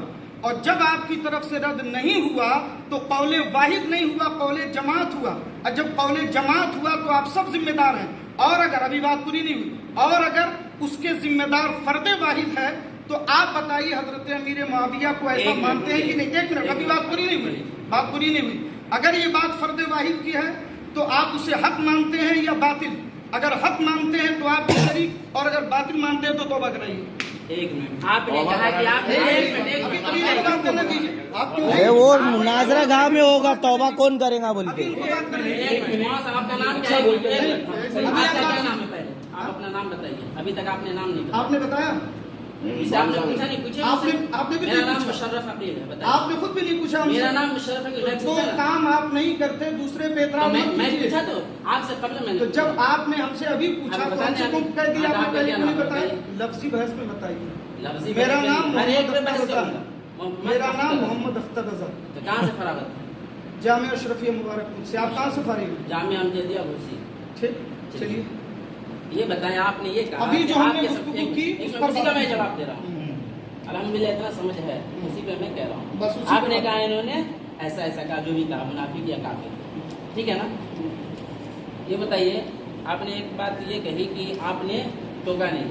और जब आपकी तरफ से रद्द नहीं हुआ तो कौले वाहिद नहीं हुआ, कौले जमात हुआ। और जब कौले जमात हुआ तो आप सब जिम्मेदार हैं। और अगर अभी बात पूरी नहीं हुई, और अगर उसके जिम्मेदार फर्दे वाहिद है तो आप बताइए, हजरत अमीर मुआविया को ऐसा मानते हैं कि नहीं? एक मिनट, अभी बात पूरी नहीं हुई, बात पूरी नहीं हुई। अगर ये बात फर्दे वाहिद की है तो आप उसे हक मानते हैं या बातिल? अगर हक मानते हैं तो आप शरीक, और अगर बातिल मानते हैं तो तौबा कराइए। एक मिनट, आपने कहा कि आपने अभी नहीं बात करने दीजिए। आप क्यों अरे वो मुनाजरा गाँव में होगा, तौबा कौन करेगा बोल के। बात कर रहे हैं? एक मिनट, आपका नाम क्या है? आपका क्या नाम है? पहले आप अपना नाम बताइए। अभी तक आपने नाम नहीं बताया। आपने बताया? इससे आपने पूछा नहीं, पूछे आपने भी मेरा नहीं नाम पूछा। मुशर्रफ अकील है, बताइए। आपने खुद भी नहीं पूछा हमसे। मेरा नाम मुशर्रफ अकील है, जो पूछा ना? काम आप नहीं करते दूसरे पे तो एतराज मत मैं कीजिए। पूछा तो आपसे पहले मैंने तो जब आपने हमसे अभी पूछा अभी तो बताने हमसे अभी- क्यों कह दिया? हाँ, आपने पहले क्या क्यों नहीं नाम बताया? बताइए। लफ्जी बहस में बताइए। लफ्जी मेरा बहस नाम में- हर एक पे बहस मोहम्मद करूंगा। मेरा नाम मोहम्मद अख्तर रजा, तो कहाँ से फरागत है? जामिया अशरफिया मुबारकपुर से। आप कहाँ से फारिग हैं? जामिया अमजदिया भूसी। ठीक, चलिए। ये बताएं, आपने ये कहा अभी कि जो हमने आपके गुफ्तगू एक- की, एक उस मिनट, पर उसी का बात- मैं जवाब दे रहा हूँ। अल्हम्दुलिल्लाह इतना समझ है, उसी पे मैं कह रहा हूँ। बस उसी आपने पे- कहा इन्होंने ऐसा ऐसा कहा, जो भी कहा मुनाफिक या काफिर, ठीक है ना? ये बताइए, आपने एक बात ये कही कि आपने टोका नहीं,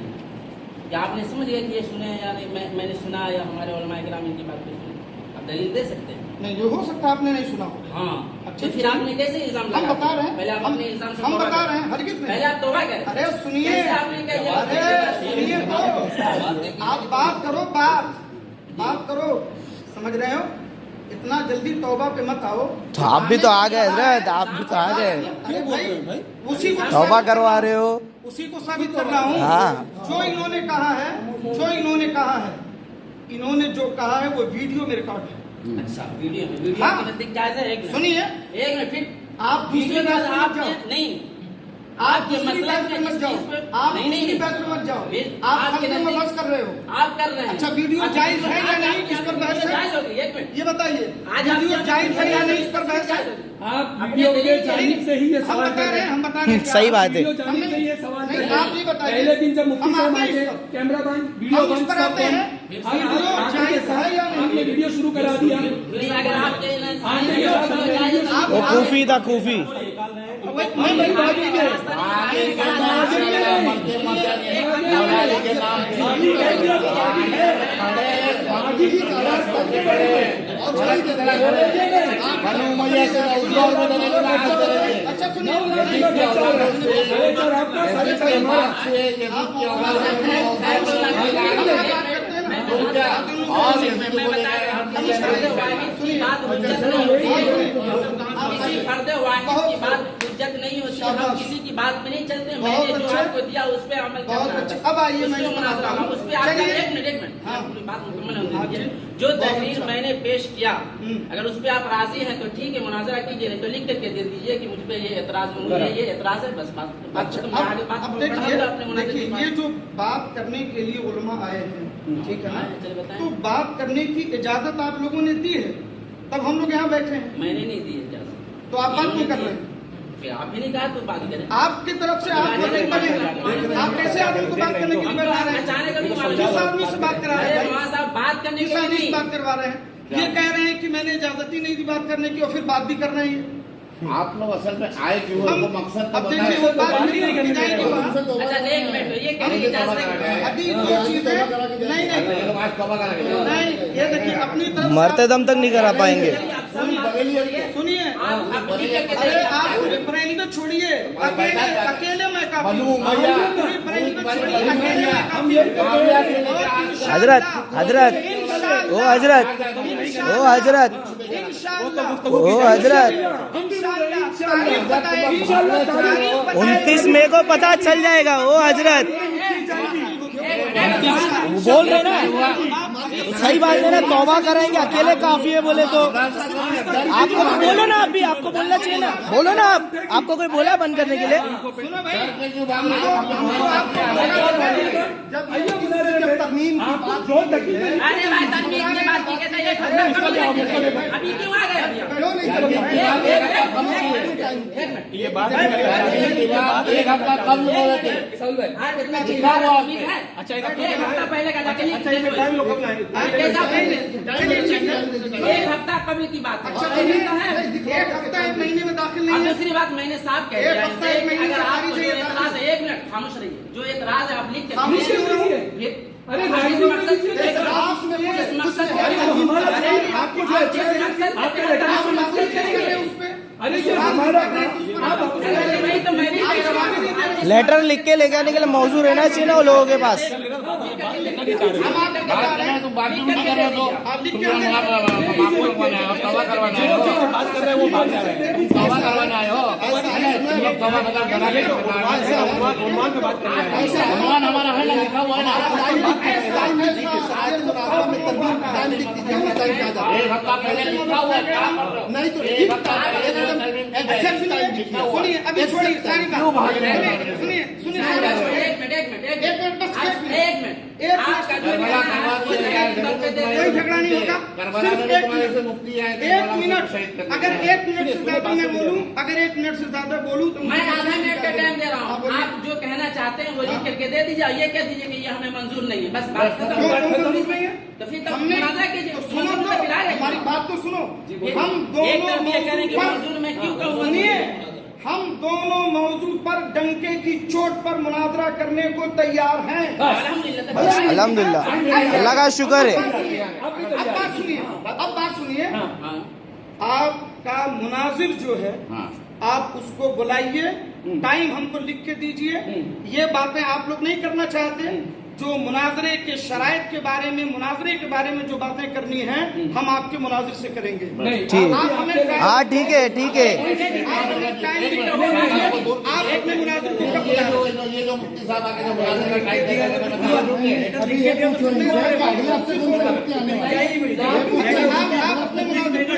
या आपने समझ गया कि ये सुने या नहीं? मैंने सुना या हमारे उलमाए किराम इनकी बात को सुने? आप दलील दे सकते हैं? नहीं, ये हो सकता है आपने नहीं सुना हो। हाँ, अच्छा, तो फिर आपने कैसे इल्जाम हम लगाया? बता रहे हैं, पहले आप अपने इल्जाम से हम तौबा बता करें। रहे हैं, हरगिज नहीं। पहले आप तौबा करें। अरे सुनिए, कैसे आपने कह दिया? अरे सुनिए तो, आप बात करो, बात करो, समझ रहे हो? इतना जल्दी तौबा पे मत आओ। तो आप भी तो आ गए हजरत, आप भी तो आ गए। अरे भाई, उसी को तौबा करवा रहे हो। उसी को साबित कर रहा हूँ। हाँ। जो इन्होंने कहा है, इन्होंने जो कहा है वो वीडियो में रिकॉर्ड है। अच्छा, वीडियो हाँ। आपके नजदीक जायज है? एक मिनट, सुनिए, एक मिनट, फिर आप दूसरी वीडियो बात में पे मत आपने जाओ। नहीं, आप आपके दूसरी मसले बात में पे मत जिस जाओ। चीज पे आप नहीं दूसरी नहीं बात पे मत जाओ। फिर आप आपके हल्के में नजदीक- बहस कर रहे हो। आप कर रहे हैं। अच्छा, वीडियो जायज है या नहीं, इस पर बहस है? जायज होगी, एक मिनट। ये बताइए, आज आप वीडियो जायज है या नहीं, इस पर बहस है? आप वीडियो के जानिब से ही ये हम सवाल बता कर रहे रहे हैं, हैं। हम बता रहे हैं। सही बात है। वीडियो जानिब से ये सवाल कर नहीं, रहे आप नहीं हैं। बताइए। पहले दिन जब मुफ्ती हम साहब आते आए हैं थे, इस पर। कैमरा बंद, वीडियो हम इस बंद, पर सब आते हैं। बंद। वीडियो आपने जायज है या नहीं? आपने वीडियो शुरू करा दिया। नहीं, अगर आपके आने के बाद जायज वीडियो आप- वो कूफी था, कूफी। निकाल रहे हैं अच्छा सुनिए किसी फर्द वाहिद की बात हुज्जत नहीं होती, हम किसी की बात में नहीं चलते। मैंने जो आपको दिया उस पर अमल करना है। अब आइए मैं उस पर आपका एक मिनट बात मुकम्मल होने दीजिए। जो तहरीर मैंने पेश किया, अगर उस पर आप राजी हैं तो ठीक है, मुनाजरा कीजिए, नहीं तो लिख करके दे दीजिए कि मुझ पे ये एतराज ये एतराज है, बस बात खत्म। आगे बात अब देखिए ये जो बात करने के लिए उलमा आए हैं, ठीक है ना, तो बात करने की इजाजत आप लोगों ने दी है, तब हम लोग यहाँ बैठे हैं। मैंने नहीं दी इजाजत, तो आप बात नहीं कर रहे हैं। फिर आप भी नहीं कहा तो बात करें। आपकी तरफ से आप लोग नहीं बने, आप कैसे आदमी को बात करने के लिए बैठा रहे हैं? किस आदमी से बात करा रहे हैं? साहब बात करने किस आदमी से बात करवा रहे हैं? ये कह रहे हैं कि मैंने इजाजत ही नहीं दी बात करने की और फिर बात भी कर रहे हैं। आप लोग असल में आए क्यों, उनको मकसद तो अब देखिए वो बात नहीं करनी चाहिए। अच्छा एक मिनट, ये कहने की इजाजत अभी दो चीजें नहीं नहीं, ये देखिए अपनी तरफ मरते दम तक नहीं करा पाएंगे। सुनिए, अरे आप बरेली में छोड़िए, अकेले मैं काफी हूं। बरेली में छोड़िए, अकेले मैं काफी हूं। हजरत हजरत ओ हजरत ओ हजरत ओ हजरत 29 मई को पता चल जाएगा। ओ हजरत बोल रहे ना, सही बात है ना, तौबा करेंगे, अकेले काफी है बोले तो आपको तो बोलो ना, आप भी आपको बोलना चाहिए ना, बोलो ना आप, आपको कोई बोला बंद करने के लिए? अरे भाई तरमीम की बात नहीं कहते, अभी क्यों आ गए? ये बात एक हफ्ता कम बोले थे। अच्छा एक हफ्ता पहले का जाके एक हफ्ता कभी की बात है। एक हफ्ता एक महीने में दाखिल नहीं है। दूसरी बात मैंने साफ कह दिया, एक हफ्ता एक महीने अगर से आप खारिज है। एक मिनट खामोश रहिए, जो एतराज है आप लिख के खामोश क्यों रहिए? अरे आपको जो अरे ये हमारा लेटर लिख के ले जाने के लिए मौजूद रहना चाहिए ना वो लोगों के पास। हमारा है ना, लिखा हुआ है ना। एक हफ्ता पहले लिखा हुआ है, नहीं तो सुनिए, अभी छोड़िए सारी बात, सुनिए सुनिए एक मिनट बस एक मिनट कोई झगड़ा नहीं होगा, सिर्फ एक मिनट। अगर 1 मिनट से ज्यादा मैं बोलूं, अगर 1 मिनट से ज्यादा बोलूं तो मैं आधा मिनट का टाइम दे रहा हूँ। आप जो कहना चाहते हैं वो लिख करके दे दीजिए, ये कह दीजिए कि ये हमें मंजूर नहीं है, बस बात खत्म। तो फिर तब मुनाज़ा कीजिए, सुनो तो, हमारी बात तो सुनो। हम एक तरफ ये कह रहे हैं कि दोनों मंजूर में क्यों कहूँ? सुनिए, हम दोनों मौजू पर डंके की चोट पर मुनाजरा करने को तैयार हैं। बस अल्हम्दुलिल्लाह, अल्लाह का शुक्र है। अब बात सुनिए, आपका मुनाजिर जो है आप उसको बुलाइए, टाइम हमको लिख के दीजिए। ये बातें आप लोग नहीं करना चाहते, जो मुनाजरे के शराइत के बारे में, मुनाजरे के बारे में जो बातें करनी हैं हम आपके मुनाजिर से करेंगे। ठीक, हाँ ठीक है ठीक है। आप अपने मुनाजिर को कब ये जो मुफ्ती साहब आके जो मुनाजिर का टाइम देगा, आप अपने मुनाजिर को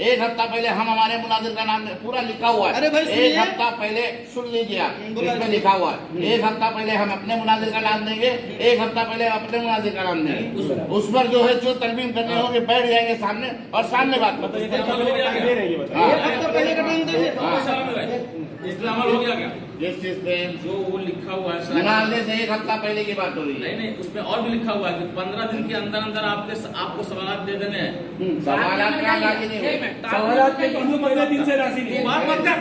एक हफ्ता पहले हम हमारे मुनाजिर का नाम पूरा लिखा हुआ है। अरे भाई एक हफ्ता पहले सुन लीजिए इसमें लिखा हुआ है 1 हफ्ता पहले हम अपने मुनाजिर का नाम देंगे, 1 हफ्ता पहले हम अपने मुनाजिर का नाम देंगे। उस पर जो है जो तरमीम करने होंगे बैठ जाएंगे सामने और सामने बात करेंगे। इस पे अमल हो गया क्या? जिस चीज पे जो वो लिखा हुआ है मुनाजिर से 1 हफ्ता पहले की बात हो रही है। नहीं, उसमें और भी लिखा हुआ है कि 15 दिन के अंदर अंदर आपको सवाल दे देने हैं। सवाल क्या राजी नहीं हुए। सवालात के कानून पहले दिन से राशि नहीं बात मत कर।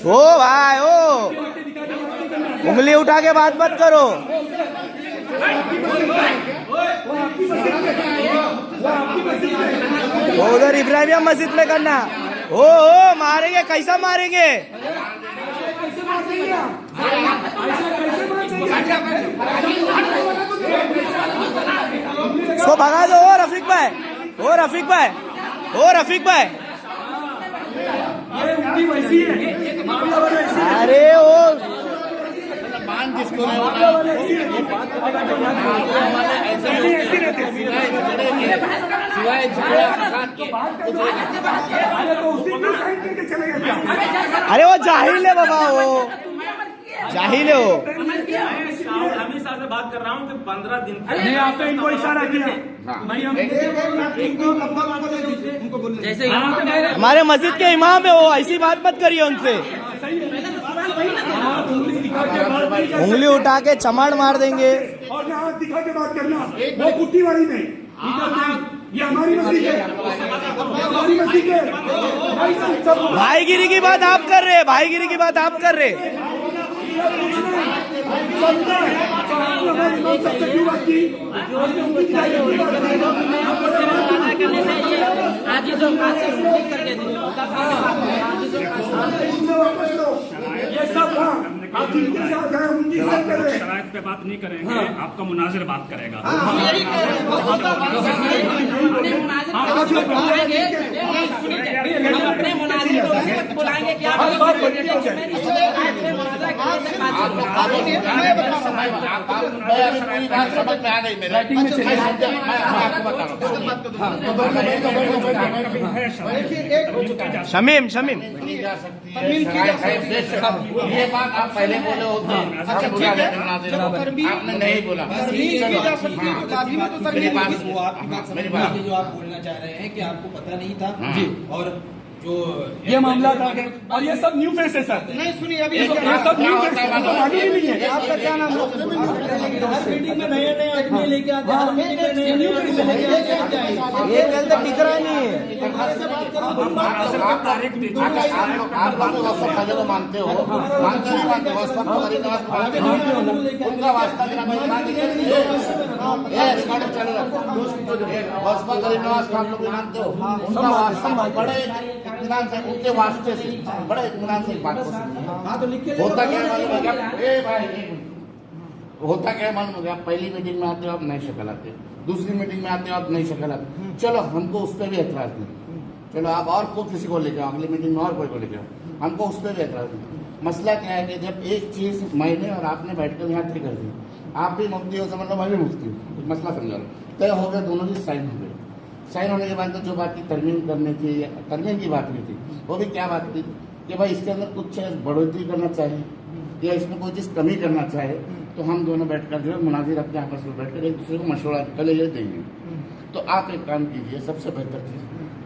ओ भाई ओ, उंगली उठा के बात मत करो। वो उधर इब्राहिमिया मस्जिद में करना। ओ मारेंगे, कैसा मारेंगे? इसको भगा दो। ओ रफीक भाई, ओ रफीक भाई, ओ रफीक भाई, अरे ओ मान जिसको अरे वो जाहिल है बाबा, वो जाहिल है वो। हमेशा से बात कर रहा हूँ कि 15 दिन नहीं, आपने इनको इशारा किया। जैसे हमारे मस्जिद के इमाम है वो, ऐसी बात मत करिए उनसे। उंगली उठा के चमाड़ मार देंगे। और यहाँ दिखा के बात करना, वो पुट्टी वाली नहीं, ये हमारी मस्जिद है, हमारी मस्जिद है। भाईगिरी की बात आप कर रहे हैं, भाईगिरी की बात आप कर रहे हैं। ये सब आप जिनके साथ गए उनकी इज्जत करें। शराइत पे बात नहीं करेंगे, आपका मुनाजिर बात करेगा। अपने मुनाजिर को उसी वक्त बुलाएंगे कि आप पूरी बात समझ में आ गई मेरे। शमीम शमीम ये बात आप पहले बोले होते आपने नहीं बोला। मेरी बात जो आप बोलना चाह रहे हैं कि आपको पता नहीं था और जो ये मामला था और ये सब न्यू फेस है सर। नहीं सुनिए अभी ये सब न्यू फेस है, तो आगे भी नहीं है। आपका क्या नाम है? हर मीटिंग में नए नए आदमी लेके आते हैं, हर मीटिंग में नए नए आदमी लेके आते हैं। ये जल्द टिक रहा नहीं है। आप लोग वसफ फजल मानते हो, मानते नहीं मानते? वसफ उनका वास्ता वसफा गरीब नवाज का आप लोग मानते हो, उनका वास्ता बड़े इत्मीनान से, उनके वास्ते से बड़े इत्मीनान से बात होता क्या मालूम है क्या? होता क्या मालूम हो गया? पहली मीटिंग में आते हो आप नई शक्ल आते, दूसरी मीटिंग में आते हो आप नई शक्ल आते। चलो हमको उस पर भी एतराज नहीं, चलो आप और को किसी को लेके आओ, अगली मीटिंग में और कोई को लेके आओ, हमको उस पर भी एतराज नहीं। मसला क्या है कि जब एक चीज मैंने और आपने बैठकर यहाँ तय कर दी, आप भी मुफ्ती हो समझ लो, मैं भी मुफ्ती हूँ, मसला समझा लो, तय हो गया, दोनों की साइन हो गए। साइन होने के बाद तो जो बात की तरमीम करनी थी, तरमीम की बात नहीं थी, वो भी क्या बात थी कि भाई इसके अंदर कुछ बढ़ोतरी करना चाहिए या इसमें कोई चीज़ कमी करना चाहे, तो हम दोनों बैठकर जो है मुनाजिर अपने आपस में बैठकर एक दूसरे को मशवरा पहले ये देंगे। तो आप एक काम कीजिए, सबसे बेहतर चीज़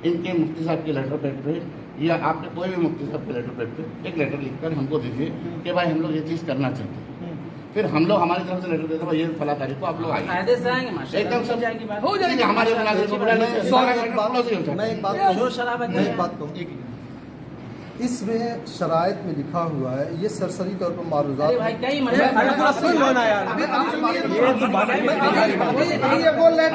इनके मुफ्ती साहब के लेटर पैड पे या आपके कोई भी मुफ्ती साहब के लेटर पैड पे एक लेटर लिखकर हमको दीजिए कि भाई हम लोग ये चीज़ करना चाहते हैं। फिर हम लोग हमारी तरफ से लेटर देते हैं, ये फला तारीख को आप लोग आइए, एकदम सब हो जाएगी। हमारे मुनाजिर को बुला लेंगे। मैं एक बात कहूँ, इसमें शराइत में लिखा हुआ है, ये सरसरी तौर पर मारूजात भाई कई ये बोल रहे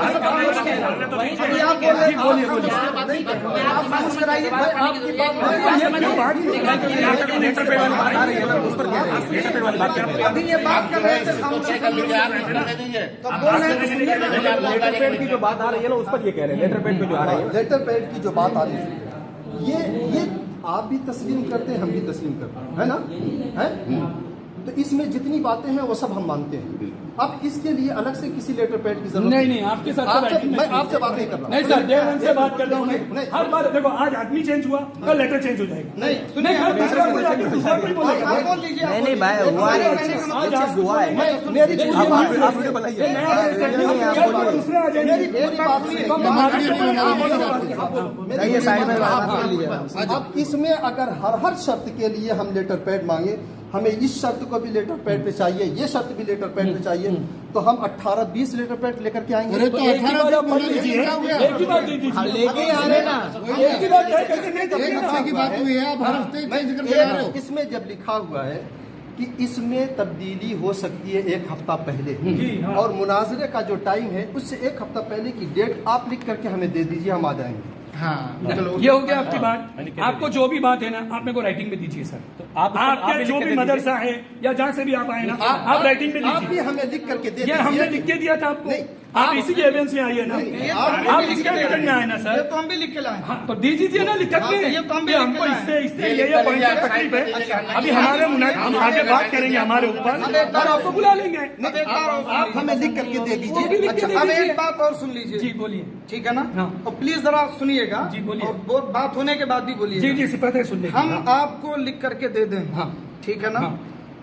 अभी ये बात कर रहे लेटर की जो बात आ रही है ना, उस पर ये कह रहे हैं लेटर पैड पे जो आ रही है, लेटर पैड की जो बात आ रही है, ये आप भी तस्लीम करते हैं, हम भी तस्लीम करते हैं, है ना? है तो इसमें जितनी बातें हैं वो सब हम मानते हैं। अब इसके लिए अलग से किसी लेटर पैड की जरूरत नहीं, आपके साथ मैं आपसे बात नहीं कर रहा। नहीं सर, देववन से बात कर रहा हूँ मैं। हर बार देखो, आज आदमी चेंज हुआ, कल लेटर चेंज हो जाएगा। नहीं सुनिए, कल दूसरा कोई आके दूसरा कोई बोलेगा। आप बोल लीजिए। नहीं भाई, हुआ है, ये चीज हुआ है। मेरी दूसरे आ जाएंगे। साइड में अब इसमें अगर हर शर्त के लिए हम लेटर पैड मांगे, हमें इस शर्त को भी लेटर पैड पे चाहिए, ये शर्त भी लेटर पैड पे चाहिए, तो हम 18-20 लेटर पैड लेकर के आएंगे। तो एक ही बात आप पढ़ लीजिए, एक ही बात दे दीजिए, लेके आ रहे ना, एक ही बात है, कैसे नहीं एक हफ्ते की बात हुई है, आप हर हफ्ते चेंज करके आ रहे हो। इसमें जब लिखा हुआ है कि इसमें तब्दीली हो सकती है 1 हफ्ता पहले, और मुनाजरे का जो टाइम है उससे 1 हफ्ता पहले की डेट आप लिख करके हमें दे दीजिए, हम आ जाएंगे। ये हो गया आपकी बात। आपको जो भी बात है ना, आप मेरे को राइटिंग में दीजिए सर। तो आपके जो भी मदरसा है या जहाँ से भी आप आए ना, आप राइटिंग में आप भी दीजिए। हमें लिख करके दे ये हमने लिख के दिया था आपको, आप इसी के एविडेंस में आइए ना, आप इसके रिटर्न में आए ना ये सर। तो हम भी लिख के लाए। हाँ, तो दे दीजिए ना लिखत में। ये तो हम भी कि हमको इससे ये पॉइंट से तकलीफ है। अभी हमारे हम आगे बात करेंगे हमारे ऊपर, और आपको बुला लेंगे। आप हमें लिख करके दे दीजिए। अच्छा, अब एक बात और सुन लीजिए। जी बोलिए। ठीक है ना? हाँ। और प्लीज जरा सुनिएगा। जी, बोलिए। और बात होने के बाद भी बोलिए। जी जी, सिफत है, सुन लेंगे। हम आपको लिख करके दे दें। हाँ। ठीक है ना? हाँ।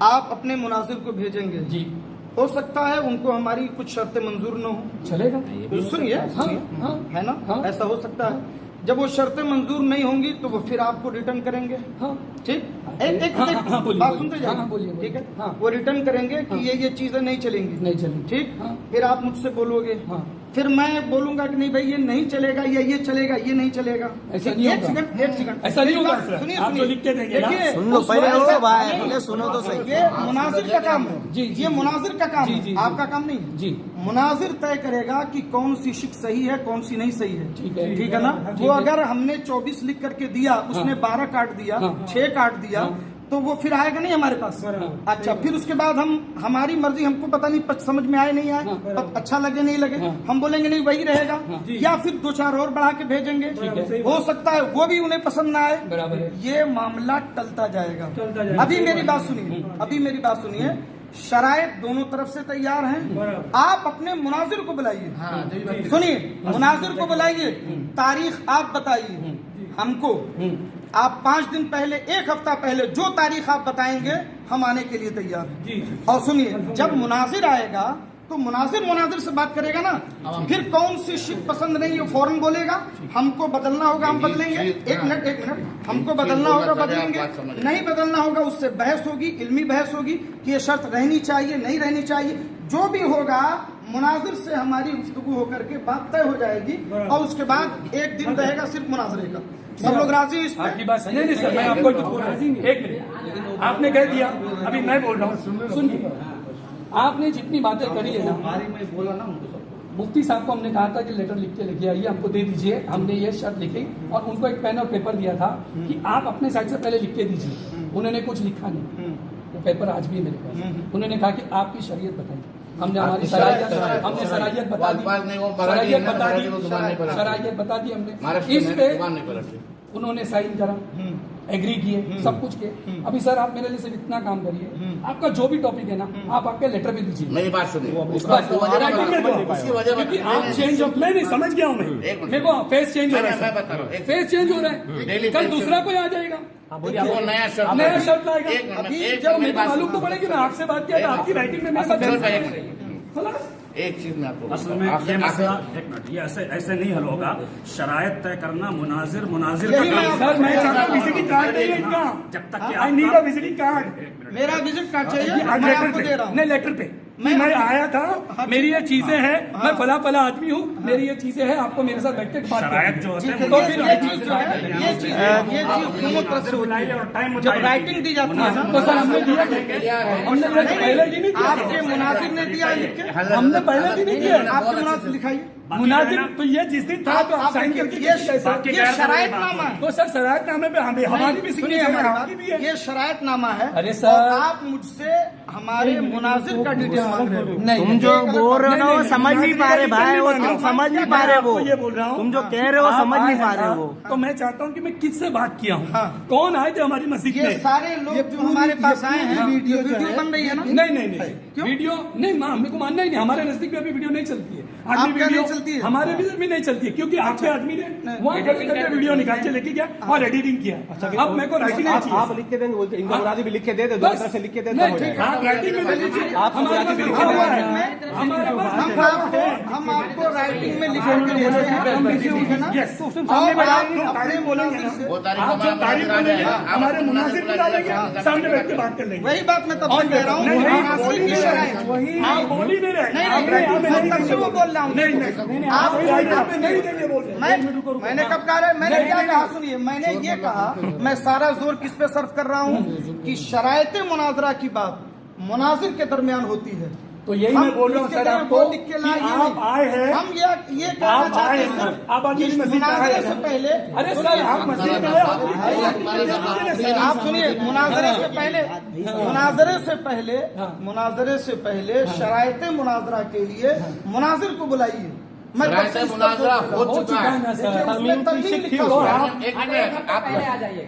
आप अपने मुनासिर को भेजेंगे। जी, हो सकता है उनको हमारी कुछ शर्तें मंजूर न हो। चलेगा। सुनिए, हाँ, हाँ, है ना? हाँ। ऐसा हो सकता है। जब वो शर्तें मंजूर नहीं होंगी तो वो फिर आपको रिटर्न करेंगे। हाँ। ठीक, एक हाँ, हाँ, बोलिए, बात बोलिए। सुनते हाँ, जाइए। बोलिए, बोलिए। ठीक है? हाँ। वो रिटर्न करेंगे कि ये चीजें नहीं चलेंगी। नहीं चलेगी। ठीक, हाँ। फिर आप मुझसे बोलोगे। हाँ। फिर मैं बोलूंगा कि नहीं भाई ये नहीं चलेगा, या ये चलेगा, ये नहीं चलेगा। ऐसा नहीं एक होगा। सेकंड, एक सेकंड। ऐसा नहीं मेरी होगा बात सर। सुनिए, आप जो लिख के देंगे ना, देखिए, सुन लो उस पहले, वजह ओ से- भाई, नहीं, पहले सुनो तो सही। ये मुनाजिर का काम है। जी, जी, ये जी। मुनाजिर का काम जी, है, जी, जी। आपका काम नहीं है। जी। मुनाजिर तय करेगा कि कौन सी शिक सही है, कौन सी नहीं सही है। ठीक है ना? ठीक वो है। अगर हमने 24 लिख करके दिया, उसने 12 काट दिया, हाँ। 6 काट दिया, तो वो फिर आएगा नहीं हमारे पास। अच्छा, फिर उसके बाद हमारी मर्जी, हमको पता नहीं समझ में आए नहीं आए, अच्छा लगे नहीं लगे, हम बोलेंगे नहीं वही रहेगा, या फिर 2-4 और बढ़ा के भेजेंगे। हो सकता है वो भी उन्हें पसंद ना आए। बराबर है। ये मामला टलता जाएगा। अभी मेरी बात सुनिए, अभी मेरी बात सुनिए। शराइत दोनों तरफ से तैयार हैं। आप अपने मुनाजिर को बुलाइए। सुनिए, मुनाजिर को बुलाइए, तारीख आप बताइए हमको। आप 5 दिन पहले, 1 हफ्ता पहले जो तारीख आप बताएंगे, हम आने के लिए तैयार हैं। और सुनिए, जब मुनाजिर आएगा तो मुनाजिर से बात करेगा ना, फिर कौन सी शिक पसंद नहीं है फौरन बोलेगा, हमको बदलना होगा हम बदलेंगे। एक मिनट, हमको बदलना होगा बदलेंगे, नहीं बदलना होगा उससे बहस होगी, इल्मी बहस होगी कि ये शर्त रहनी चाहिए नहीं रहनी चाहिए। जो भी होगा मुनाजिर से हमारी गुफ्तगू होकर के बात तय हो जाएगी, और उसके बाद 1 दिन रहेगा सिर्फ मुनाजरे का। सब लोग राजी हैं इस पे? आपकी बात नहीं सर, मैं आपको एक मिनट, आपने कह दिया, अभी मैं बोल रहा हूँ, सुनिए। आपने जितनी बातें करी है ना, मैं बोला ना उनको सब। मुफ्ती साहब को हमने कहा था कि लेटर लिख के लेके आइए, हमको दे दीजिए। हमने ये शर्त लिखी और उनको एक पेन और पेपर दिया था कि आप अपने साइड से पहले लिख के दीजिए। उन्होंने कुछ लिखा नहीं, वो पेपर आज भी है मेरे पास। उन्होंने कहा कि आपकी शरीयत बताइए। हमने हमारी सराहियत बता दी, शरायत बता दी हमने। इस पे उन्होंने साइन करा, एग्री किए, सब कुछ किए। अभी सर आप मेरे लिए सिर्फ इतना काम करिए, आपका जो भी टॉपिक है ना, आप आपके लेटर भी दीजिए। मेरी बात सुनिए, उसकी वजह क्योंकि आप चेंज हो, नहीं समझ गया हूँ मैं, मेरे को फेस चेंज हो रहा मैं बता रहा हूँ, है, फेस चेंज हो रहा है, कल दूसरा कोई आ जाएगा, नया शर्त लाएगा। जब मेरे को मालूम तो पड़ेगा ना, आपसे बात किया था, आपकी राइटिंग में एक चीज मैं आपको असल में ये मसला, एक मिनट, ये ऐसे नहीं हल होगा। शरायत तय करना मुनाजिर का काम। सर मैं चाहता हूँ विजिटिंग कार्ड चाहिए इनका, जब तक कि I need a visiting card. मेरा विजिट कार्ड चाहिए, मैं आपको दे रहा हूँ। नहीं, लेटर पे मैं आया था, मेरी ये चीजें हैं, मैं फला आदमी हूँ, मेरी ये चीजें हैं, आपको मेरे साथ बैठ के बात शरायत जो होते हैं, तो फिर ये चीज जो है, ये चीज दोनों तरफ से होती है। और टाइम जब राइटिंग दी जाती है ना, तो सर हमने दिया, हमने पहले भी नहीं दिया, आपके मुनासिर ने दिया लिख के, हमने पहले भी नहीं दिया। आपके मुनासिर लिखाइए। मुनाजिर तो ये जिस दिन था तो आप साइन करके ये शरायतनामा है। तो सर शरायतनामे पे हमारी भी सुनिए सिग्नेचर है, हमारी आपकी भी है। बात, ये शरायतनामा है। अरे सर। और आप मुझसे हमारे मुनाजिर का डिटेल मांग रहे हो। तुम जो बोल रहे हो ना वो समझ नहीं पा रहे भाई, वो तुम समझ नहीं पा रहे वो। ये बोल रहा हूँ तुम जो कह रहे हो समझ नहीं पा रहे हो। तो मैं चाहता हूँ कि मैं किससे बात किया हूँ, कौन आए थे हमारी मस्जिद ये में। सारे लोग जो हमारे पास आए हैं, वीडियो बन रही है ना? नहीं वीडियो नहीं, मेरे को मानना ही नहीं। हमारे नजदीक में अभी वीडियो नहीं चलती है। आपके वीडियो नहीं चलती है? हमारे भी नहीं चलती है, क्योंकि आपके आदमी ने वहाँ करके वीडियो निकाल के लेके गया और एडिटिंग किया। अब मेरे को राइटिंग आप लिख के देंगे, बोलते इंदु मुरादी भी लिख के दे दो, दोनों तरफ से लिख के दे दो। नहीं ठीक है, आप राइटिंग में दे दीजिए। आप हमारे पास लिखा हुआ है, हमारे पास हम आपको राइटिंग में लिख के देते हैं। हम लिखे हुए हैं ना? यस, उस सामने और आप बैठ अपने मुनाजिर से वो तारीख आप जो तारीफ बोलेंगे हमारे मुनासिब मुनासिब को डालेंगे, सामने बैठ के बात कर लेंगे। वही बात मैं तब से कह रहा हूँ। मुनासिर की शरायत। आप बोल ही नहीं रहे। नहीं, मैं तब से वो बोल रहा हूँ। नहीं, आप आप नहीं देंगे बोल रहे। मैंने कब कहा, मैंने क्या कहा सुनिए, मैंने ये कहा, मैं सारा जोर किस पे सर्व कर रहा हूँ कि शरायत मुनाजरा की बात मुनाजिर के दरमियान होती है। तो यही मैं बोल रहा हूँ सर आपको कि आप आए हैं, हम ये कहना आप आए चाहते हैं, हैं आप आज मस्जिद में आए मुनाजरे से हैं। पहले। अरे सर आप मस्जिद में आए, आप सुनिए, मुनाजरे से पहले शरायत मुनाजरा के लिए मुनाजिर को बुलाइए। मैं शरायत मुनाजरा हो चुका है। ना सर। एक मिनट, आप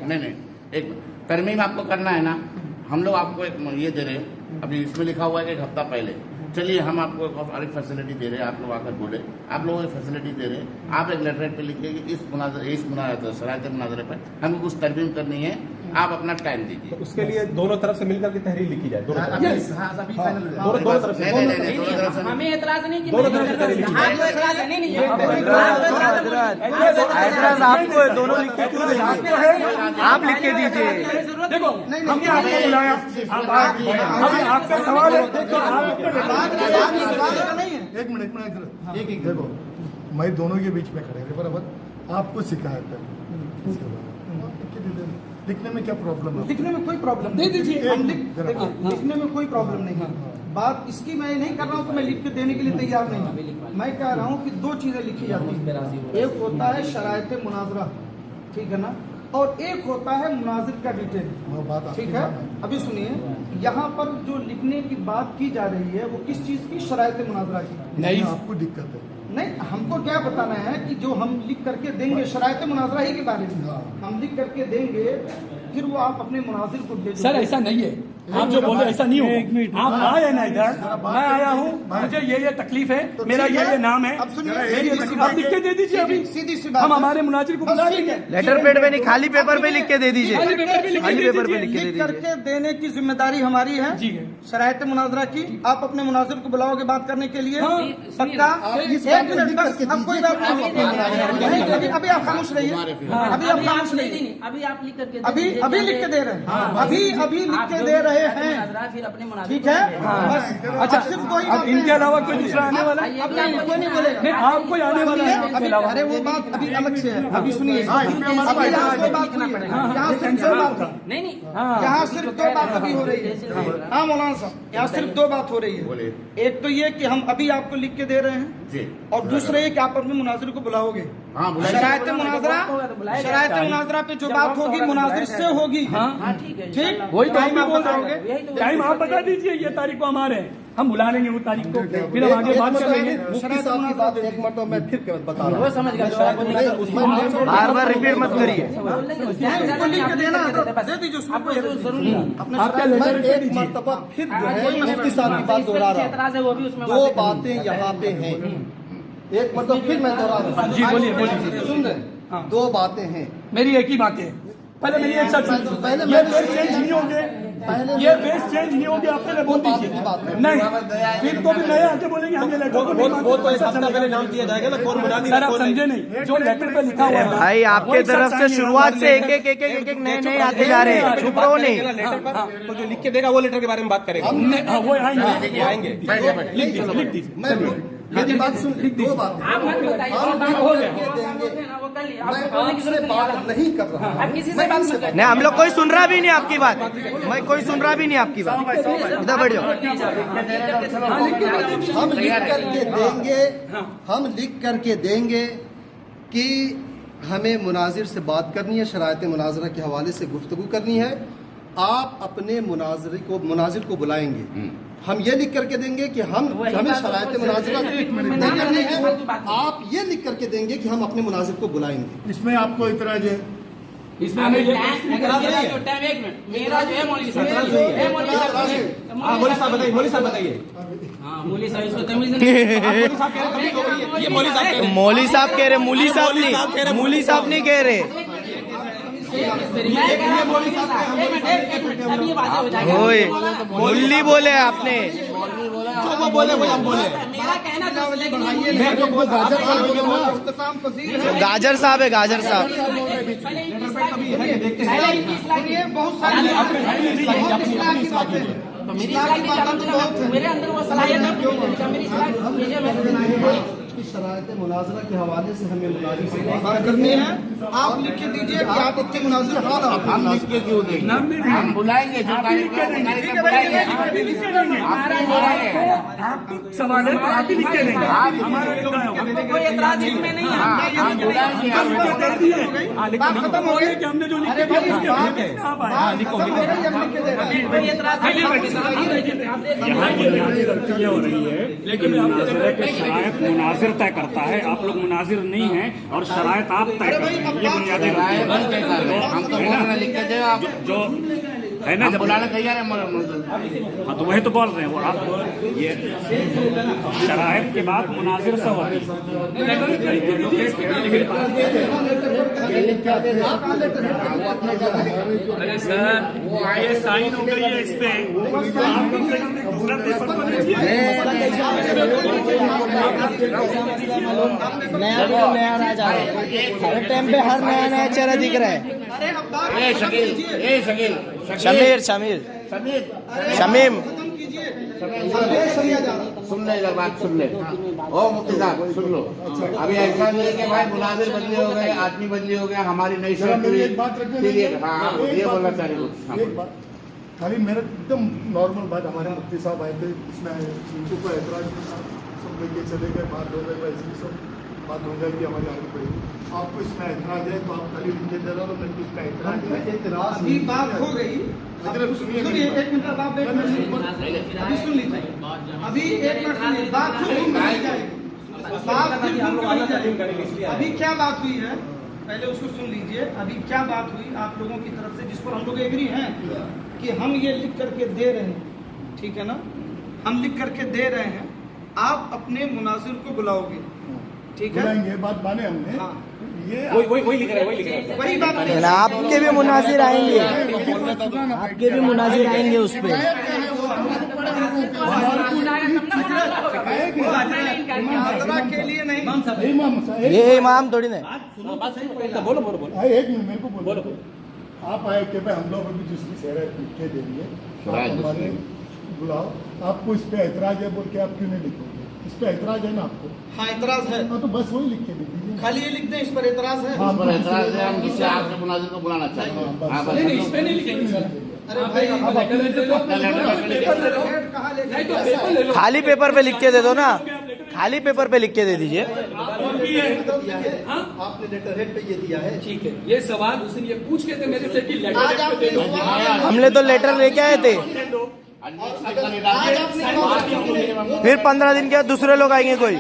नहीं एक तरमीम आपको करना है ना। हम लोग आपको एक ये दे रहे हैं, अभी इसमें लिखा हुआ है कि एक हफ्ता पहले। चलिए हम आपको एक फैसिलिटी दे रहे हैं, आप लोग आकर बोले, आप लोगों को फैसिलिटी दे रहे हैं। आप एक लेटर पे लिखिए कि इस शरायत मुनाजरे पर हमें कुछ तरमीम करनी है, आप अपना टाइम दीजिए। उसके लिए दोनों तरफ से मिलकर के तहरीर लिखी जाए, दोनों तरफ से। दोनों तरफ से हमें एतराज नहीं कि दोनों तरफ से तहरीर लिखी जाए। आपको एतराज है, नहीं एतराज आपको दोनों लिख के क्यों देंगे? आप लिख के दीजिए। देखो हमने आपको बुलाया, अब आपका सवाल है तो आप एक मिनट एक देखो, मैं दोनों के बीच में खड़े थे, बराबर। आपको शिकायत है, लिखने में क्या प्रॉब्लम है? लिखने में कोई प्रॉब्लम दे दीजिए। हम लिखने में कोई प्रॉब्लम नहीं है। बात इसकी मैं नहीं कर रहा हूँ कि मैं लिख के देने के लिए तैयार नहीं हूँ। मैं कह रहा हूँ कि दो चीजें लिखी जाती हैं, एक होता है शरायत मुनाजरा, ठीक है ना, और एक होता है मुनाजिर का डिटेल, ठीक है। अभी सुनिए, यहाँ पर जो लिखने की बात की जा रही है वो किस चीज की? शरायत मुनाजरा की। नहीं, आपको दिक्कत है। नहीं, हमको क्या बताना है कि जो हम लिख करके देंगे शरायत मुनाजरा ही के बारे में हम लिख करके देंगे, फिर वो आप अपने मुनाजिर को भेजो। सर ऐसा नहीं है, आप जो बोले ऐसा नहीं होगा। आप आए ना इधर, मैं आया हूँ, मुझे ये तकलीफ है, मेरा ये नाम है, अब सुनिए, आप लिख के दे दीजिए। अभी सीधी सी बात, हम हमारे मुनाजिर को बुला लेंगे। लेटर पेड पे नहीं, खाली पेपर पे लिख के दे दीजिए। खाली पेपर पे लिख के दे लिख करके देने की जिम्मेदारी हमारी है। जी शरायत मुनाजरा की आप अपने मुनाजिर को बुलाओगे बात करने के लिए, हाँ। पक्का? एक मिनट बस, अब कोई बात नहीं, अभी आप खामोश रहिए, अभी आप खामोश रहिए। अभी आप लिख करके अभी लिख के दे रहे हैं, अभी लिख के दे रहे हैं, फिर अपने मुनाजिर ठीक है। बस अच्छा, सिर्फ वही अब इनके अलावा कोई दूसरा आने वाला है? कोई नहीं बोलेगा। नहीं, आप कोई आने वाला है इनके अभी अलावा? अरे वो बात अभी अलग से है, अभी सुनिए, अभी यहाँ कोई बात नहीं है, यहाँ सिर्फ दो बात है, नहीं यहाँ सिर्फ दो बात अभी हो रही है। हाँ मौलाना साहब, यहाँ सिर्फ दो बात हो रही है। एक तो ये कि हम अभी आपको लिख के दे रहे हैं जी, और दूसरा ये कि आप अपने मुनाजिर को बुलाओगे। हाँ बुलाइए। शरायत मुनाजरा पे जो बात होगी मुनाजिर से होगी। ठीक, वही तो टाइम हम आप बोल रहे बताओगे। हैं। टाइम आप बता दीजिए, ये तारीख को हमारे हैं, हम बुला लेंगे वो तारीख को, फिर हम आगे बात कर लेंगे। मुफ्ती साहब की बात एक मरतबा मैं फिर बता रहा वो हूँ। समझ गया। बार बार रिपीट मत करिए। उसको लिख के देना दे दीजिए उसको, कोई जरूरी है। अपने आपका मैं लेटर दे एक दीजिए। मरतबा फिर जो है मुफ्ती साहब की बात दोहरा रहा एतराज है वो भी उसमें हूँ। दो बातें यहाँ पे हैं, एक मतलब फिर मैं दोहरा रहा हूँ। जी बोलिए। सुन रहे, दो बातें हैं। मेरी एक ही बात है, पहले मेरी एक साथ पहले ये फेस चेंज नहीं होंगे, ये फेस चेंज नहीं होंगे, आप पहले बोल दीजिए। नहीं, फिर तो भी नए आके बोलेंगे हमने लेटर को नहीं वो तो एक हफ्ता पहले नाम दिया जाएगा ना, कौन मुनादी सर आप समझे नहीं, जो लेटर पे लिखा हुआ है भाई आपके तरफ से शुरुआत से एक नए आते जा रहे हैं, चुप रहो नहीं। लेटर पर तो जो लिख के देगा वो लेटर के बारे में बात करेगा। वो आएंगे, आएंगे। लिख दीजिए। मेरी बात सुन, दो बात आप मत बताइए, हम बात लिख हो करके गया। देंगे। वो कर लिया, मैं आपको बोलने की आपसे जरूरत बात नहीं कर रहा हूँ। आप किसी से मैं बात इनसे मत करिए। नहीं, हम लोग कोई सुन रहा भी नहीं आपकी बात, मैं कोई सुन रहा भी नहीं आपकी बात। इधर बैठ जाओ। हम लिख करके देंगे कि हमें मुनाजिर से बात करनी है, शरायत मुनाजरा के हवाले से गुफ्तगू करनी है। आप अपने मुनाजिर को बुलाएंगे। हम ये लिख करके देंगे कि हमें शरायत मुनाजरा नहीं करनी है। आप ये लिख करके देंगे कि हम अपने मुनाजिर को बुलाएंगे। इसमें आपको इतराज है? इसमें हमें ये मेरा जो है मौलवी साहब बताइए, मौलवी साहब बताइए। हाँ, मौलवी साहब इसको तमीज नहीं। ये मौलवी साहब कह रहे हैं। मौली साहब कह रहे, मूली साहब नहीं, मूली साहब नहीं कह रहे। ओए मुल्ली बोले आपने, जो वो बोले वो हम बोले। मेरा कहना गाजर साहब है, गाजर साहब। बहुत सारी मेरे अंदर वो सलाहियत है, मेरी सलाहियत की शरायत मुनाजरा के हवाले से हमें मुनाजिर से बात करनी है। आप लिख के दीजिए कि आप इतने मुनाजिर हम लिख के क्यों देंगे? हम बुलाएंगे जो सवाल है, आप ही लिख के देंगे। कोई एतराज इसमें नहीं है। बात खत्म हो गई। हमने जो लिख के दिया उसके बाद है। कोई एतराज ये हो रही है, लेकिन शरायत मुनाजिर तय करता है, आप लोग मुनाजिर नहीं हैं और शरायत आप तय करते हैं। ये बुनियादी लिख के दे आप जो है ना, जब बुलाने तैयार है। हाँ तो वही तो बोल रहे हैं वो आप ये शरायत के बाद मुनाजिर से हो रही अरे सर ये साइन हो गई है इस पे, दूसरा नया राज आ रहा है। हर टाइम पे हर नया चेहरा दिख रहा है। शमीम सुन ले बात, सुन ले। ओ मुफ्ती साहब सुन लो। अभी ऐसा नहीं है कि भाई मुनाजिर बदली हो गए, आदमी बदली हो गया, हमारी नई एक बात रखने, हाँ ये बोलना चाह रही। खाली मेरा एकदम नॉर्मल बात, हमारे मुफ्ती साहब आए थे, इसमें इनको कोई ऐतराज सब लेके चले गए, बात हो गई, वैसे सब बात हो जाएगी, हमारी आगे बढ़ेगी। आपको इसमें ऐतराज है तो आप खाली लिख के दे रहा हो, मेरे को इसका ऐतराज है। अभी बात हो गई। सुनिए, एक मिनट आप अभी सुन लीजिए। अभी एक मिनट सुनिए, बात अभी क्या बात हुई है, पहले उसको सुन लीजिए। अभी क्या बात हुई आप लोगों की तरफ से, जिस पर हम लोग एग्री हैं कि हम ये लिख करके दे रहे हैं, ठीक है ना? हम लिख करके दे रहे हैं, आप अपने मुनाजिर को बुलाओगे, ठीक है? ये बात माने हमने। हाँ। ये वही लिख रहा है, वही लिख रहा है। वही बात आपके भी मुनाजिर आएंगे, आपके भी मुनाजिर आएंगे उस पे। मुनाजरा के लिए नहीं, ये इमाम थोड़ी ना। बोलो बोलो बोलो। एक मिनट मेरे को बोलो। आप आए कि भाई हम लोग अभी जिसकी शरायत लिख के देंगे, हमारे बुलाओ। आपको इस पे ऐतराज है बोल के आप क्यों नहीं लिखोगे? इस पे ऐतराज है ना आपको? हाँ एतराज है। तो बस वही लिख के दे दीजिए। खाली ये लिख दें, इस पर एतराज है। हाँ, पर ऐतराज है, हम किसी आपके मुनाजिर को बुलाना चाहते हैं। हाँ, बस। नहीं इस पे नहीं लिखेंगे। अरे भाई कहाँ ले गए? खाली पेपर पे लिख के दे दो ना, खाली पेपर पे लिख के दे दीजिए। आपने लेटर हेड पे ये दिया है। ठीक है, ये सवाल उसने ये पूछ के थे मेरे से कि लेटर आज आपने पे दे दो। हमने तो लेटर लेके आए थे, फिर 15 दिन के बाद दूसरे लोग आएंगे कोई।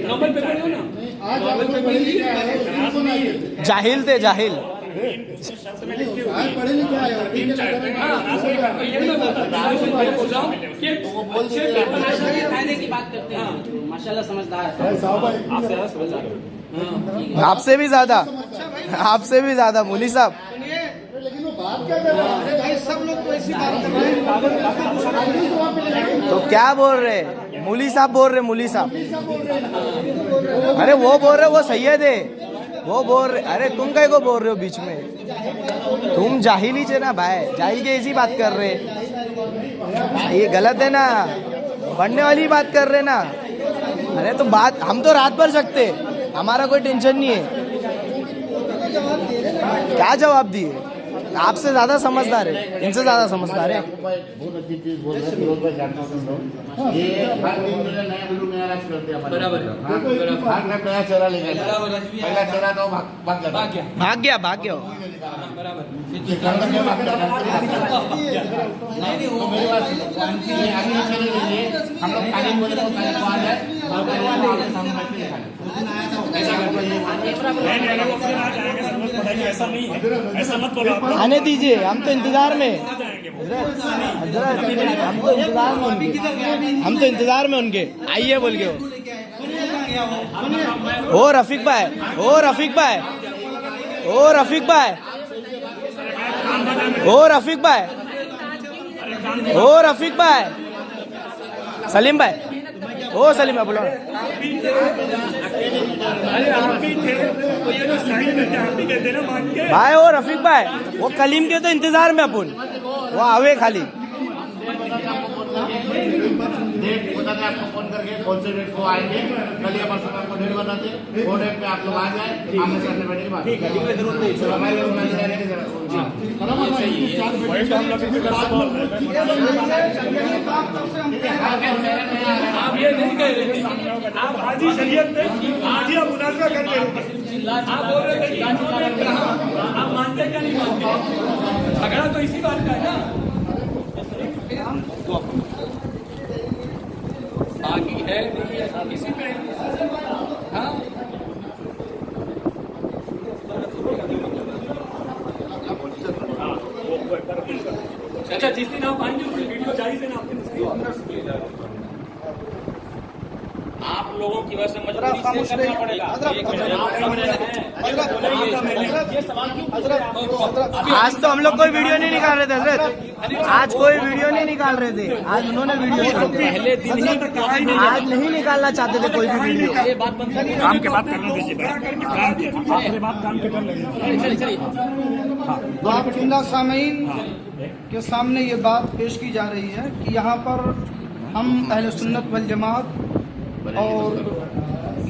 नॉर्मल पेपर लो ना। जाहिल थे, जाहिल। पढ़े लिखे आए हो। की बात करते हैं, माशाल्लाह समझदार है। आपसे भी ज्यादा, आपसे भी ज्यादा मूली साहब। लेकिन वो बात क्या कर रहे हैं भाई? सब लोग तो ऐसी बात कर रहे हैं। तो क्या बोल रहे हैं? मूली साहब बोल रहे, मूली साहब। अरे वो बोल रहे, वो सैयद है, वो बोल रहे। अरे तुम कहीं को बोल रहे हो बीच में? तुम जाहिल ही थे ना भाई, जाहिल के ऐसी बात कर रहे। ये गलत है ना। पढ़ने वाली बात कर रहे ना। अरे तो बात हम तो रात भर सकते, हमारा कोई टेंशन नहीं है। क्या जवाब दिए? आपसे ज्यादा समझदार है, इनसे ज्यादा समझदार है। बहुत अच्छी चीज बोल रहे हैं, जानते हो ये हर दिन में नया वीडियो नया राज करते हैं। बराबर हर नया चेहरा लेकर पहला चेहरा तो भाग गया बराबर। हम लोग तालीम बोले तो तालीम आ जाए, ऐसा नहीं है, ऐसा मत बोलो। आने दीजिए, हम तो इंतजार में, हम तो इंतजार में उनके। आइए बोल के ओ रफीक भाई, ओ रफीक भाई, ओ रफीक भाई, ओ रफीक भाई, ओ रफीक भाई, सलीम भाई, ओ सलीम भाई बोलो। भाई ओ रफीक भाई, वो कलीम के तो इंतजार में अपन, वो आवे खाली। डेट बताते आपको फोन करके कौन से डेट को आएंगे, कल या परसों आपको डेट बताते, वो डेट पे आप लोग आ जाए, आमने सामने बैठे के बात हमारे लोग मैच रहने की जरूरत आप ये नहीं कह रहे थे, आप हाजी शरीयत पे आज ही आप मुनाज़रा करके आप बोल रहे थे, आप मानते क्या नहीं मानते? झगड़ा तो इसी बात का है ना। बाकी है किसी पे हाँ अच्छा, जिस दिन आप आएंगे वीडियो जारी से ना आप लोगों की वजह से मजबूरी से करना पड़ेगा। आज तो हम लोग कोई वीडियो नहीं निकाल रहे थे हजरत, आज कोई वीडियो नहीं निकाल रहे थे, आज उन्होंने वीडियो पहले दिन ही आज नहीं निकालना चाहते थे कोई भी वीडियो। काम के बात करने दीजिए, बात काम के कर लेंगे। आप जिंदा सामीन के सामने ये बात पेश की जा रही है कि यहाँ पर हम अहले सुन्नत वल जमात और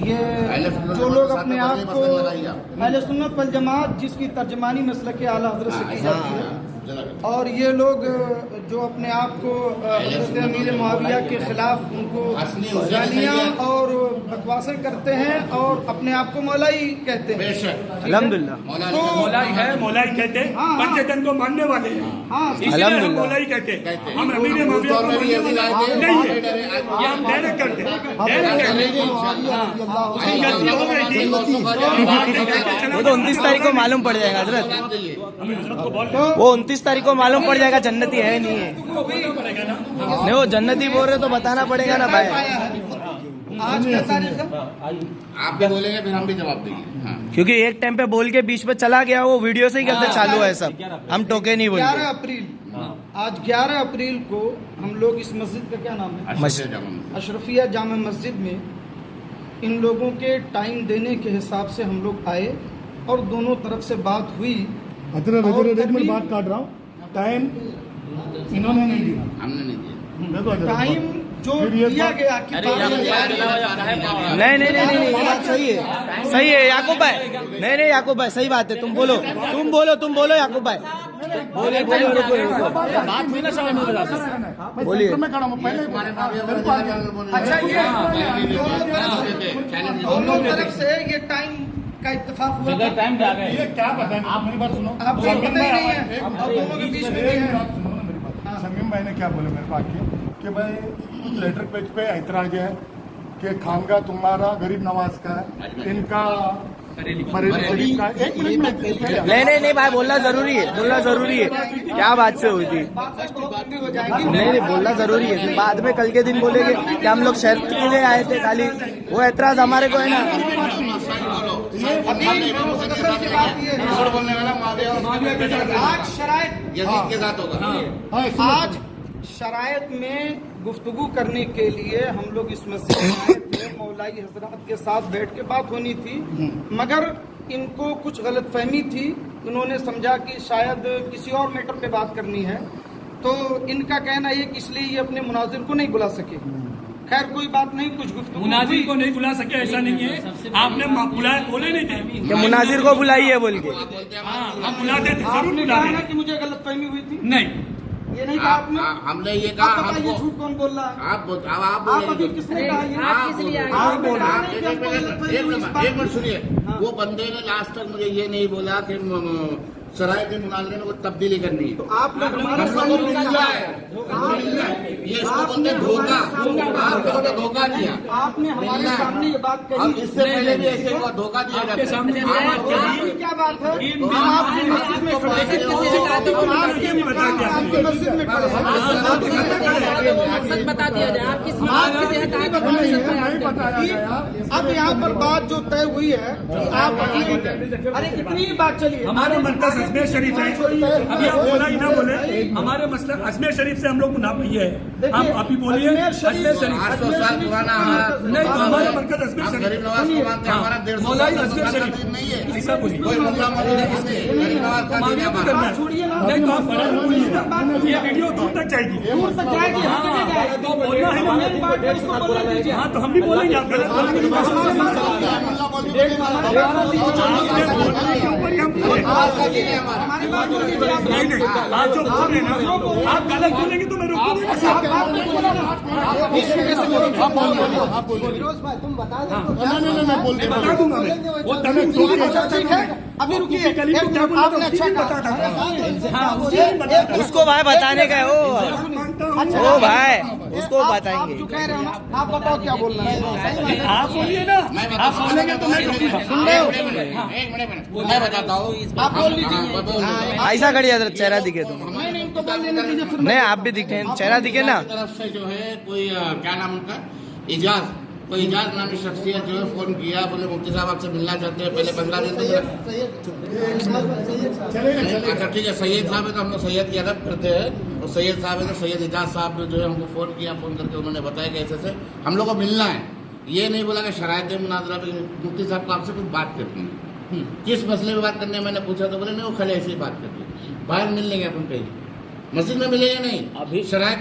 ये जो लोग अपने आप को अहले सुन्नत वल जमात जिसकी तर्जमानी मसलक आला हज़रत से की जाती है, और ये लोग जो अपने आप को हज़रत अमीर मुआविया के खिलाफ उनको गालियाँ और बकवासें करते हैं और अपने आप को मौलाई कहते हैं। अल्हम्दुलिल्लाह तो मौलाई है, मौलाई कहते हैं, पंचतन को मानने वाले हैं, इसलिए हम मौलाई कहते हैं। हम अमीर मुआविया को नहीं है, ये हम डायरेक्ट करते हैं, गलती हो गई थी। वो तो 29 तारीख को मालूम पड़ जाएगा हजरत, वो 29 तारीख को मालूम पड़ जाएगा जन्नती है नहीं है। नहीं वो जन्नती बोल रहे तो बताना पड़ेगा ना भाई। आज क्या तारीख है? आप भी बोलेंगे फिर हम भी जवाब देंगे। हाँ। क्योंकि एक टाइम पे बोल के बीच में चला गया, वो वीडियो से ही कहते चालू है सब, हम टोके नहीं बोल 11 अप्रैल, आज 11 अप्रैल को हम लोग इस मस्जिद का क्या नाम है, अशरफिया जामा मस्जिद में इन लोगों के टाइम देने के हिसाब से हम लोग आए और दोनों तरफ से बात हुई। एक मिनट बात काट रहा हूँ, टाइम इन्होंने नहीं दिया, हमने नहीं दिया टाइम जो दिया गया कि नहीं नहीं नहीं नहीं, ये बात सही है, सही है याकूब भाई, नहीं नहीं याकूब भाई सही बात है, तुम बोलो तुम बोलो याकूब भाई, बोलिए बात हुई ना शाम बोलिए। अच्छा ये दोनों तरफ से ये टाइम का इत्तेफाक हुआ था। टाइम क्या गए? ये क्या पता है, आप मेरी बात सुनो, आपको पता ही नहीं है, अब दोनों के बीच में भी है। शमीम भाई ने क्या बोले मेरे पास कि भाई लेटर पेज पे ऐतराज है कि खानका तुम्हारा गरीब नवाज का है, इनका बरेली शरीफ का। एक मिनट नहीं भाई बोलना जरूरी है, क्या बात से हुई थी, नहीं बोलना जरूरी है, बाद में कल के दिन बोलेंगे कि हम लोग शर्त के लिए आए थे खाली, वो ऐतराज हमारे को है ना। बोलने वाला आज शराइत यजीद के साथ होगा। आज शराइत में गुफ्तगू करने के लिए हम लोग इस मस्जिद में आए थे, मौलाई हजरात के साथ बैठ के बात होनी थी, मगर इनको कुछ गलतफहमी थी, उन्होंने समझा कि शायद किसी और मैटर पे बात करनी है, तो इनका कहना ये कि इसलिए ये अपने मुनाजिर को नहीं बुला सके। खैर कोई बात नहीं, कुछ गुफ्तगू मुनाजिर को नहीं बुला सके ऐसा नहीं है, आपने बुलाया, बोले नहीं थे कि मुनाजिर को बुलाइए बोल के। हाँ, हम बुलाते थे, जरूर आपने कहा बुलाते ना थे। कि मुझे गलतफहमी हुई थी, नहीं, ये नहीं कहा आपने। हमने ये आप कहा बताइए हमको झूठ कौन बोल रहा है? आप आप अभी किसने कहा ये? आप किस लिए आए? आप बोल रहे हैं कि एक हमको गलतफहमी हुई इस बात मिनट की। सुनिए। वो बंदे ने लास्ट तक मुझे ये नहीं बोला कि शरायती मुनाजरे में कुछ तब्दीली करनी है। तो आप लोग हमारे हम लोगों को मिल रहा है, ये इसको बोलते हैं धोखा। आप लोगों ने धोखा दिया, आपने हमारे सामने ये बात अब कही। इससे पहले भी ऐसे को धोखा दिया जाता है। सामने आपकी क्या बात है? हम आपकी मस्जिद में खड़े हैं। आपके मस्जिद में खड़े हैं। सच बता दिया जाए, आप किस आप कितनी बताइए। अब यहाँ पर बात जो तय हुई है कि आप अरे कितनी बात चली है। हमारा मरकज अजमेर शरीफ है, अभी आप बोला ही ना बोले, हमारे मसला अजमेर शरीफ से हम लोग मुनाफ ये है, आप अभी बोलिए अजमेर शरीफ 800 साल पुराना नहीं, तो हमारा मरकज अजमेर हम शरीफ, गरीब नवाज को मानते हैं, हमारा 150 मौलाई साल अजमेर शरीफ नहीं है। ऐसा बोलिए, कोई मुल्ला मौलवी नहीं है, गरीब नवाज का हमारे दीन भी हमारा। करना है। नहीं तो आप बड़ा बोलिए ना, ये वीडियो दूर तक जाएगी। दूर तक जाएगी, हर जगह जाएगी। तो बोलना है ना, मेन बात है, उसको बोलने दीजिए। हाँ तो हम भी बोलेंगे, आप गलत बोलेंगे तो मुल्ला मौलवी के ऊपर ही हम हमारी बात सुन लीजिए आप। नहीं नहीं, आप जो बोल रहे हैं ना, आप गलत बोलेंगे तो मैं रोकूंगा कैसे? फिरोज भाई तुम बता दो। नहीं बोल दे बता दूंगा मैं, वो तमिल अच्छा ठीक है, अभी रुकिए। गली को क्या बोला था, आपने उसी अच्छा दिन कहा। बताता था। हाँ, उसी दिन बताता था। उसको भाई बताने का है वो अच्छा, ओ भाई उसको आप बताएंगे। जो कह रहे हो ना, आप बताओ क्या बोलना है। आप बोलिए ना, आप बोलेंगे तो मैं रोकूंगा। एक मिनट मैं बताता हूँ। आप बोल लीजिए। ऐसा करिए हजरत, चेहरा दिखे तुम। नहीं नहीं, उनको बोल लेने दीजिए फिर। नहीं आप भी दिखे, चेहरा दिखे ना। तरफ से जो है कोई क्या नाम उनका कोई इजाज नामी शख्सियत जो है फोन किया, बोले मुफ्ती साहब आपसे मिलना चाहते हैं, पहले 15 दिन अच्छा ठीक है, सैयद साहब है तो हम लोग सैयद की अदब करते हैं, और सैयद साहब है तो सैयद इजाज साहब ने जो है हमको फ़ोन किया, फ़ोन करके उन्होंने बताया कि ऐसे हम लोग को मिलना है। ये नहीं बोला कि शरायत मुनाजरा पे मुफ्ती साहब को आपसे कुछ बात करनी है, किस मसले में बात करनी है मैंने पूछा तो बोले नहीं वो खाली ऐसे ही बात करनी है, बाहर मिल लेंगे अपन कहीं, मस्जिद में मिलेगा नहीं। अभी शरायत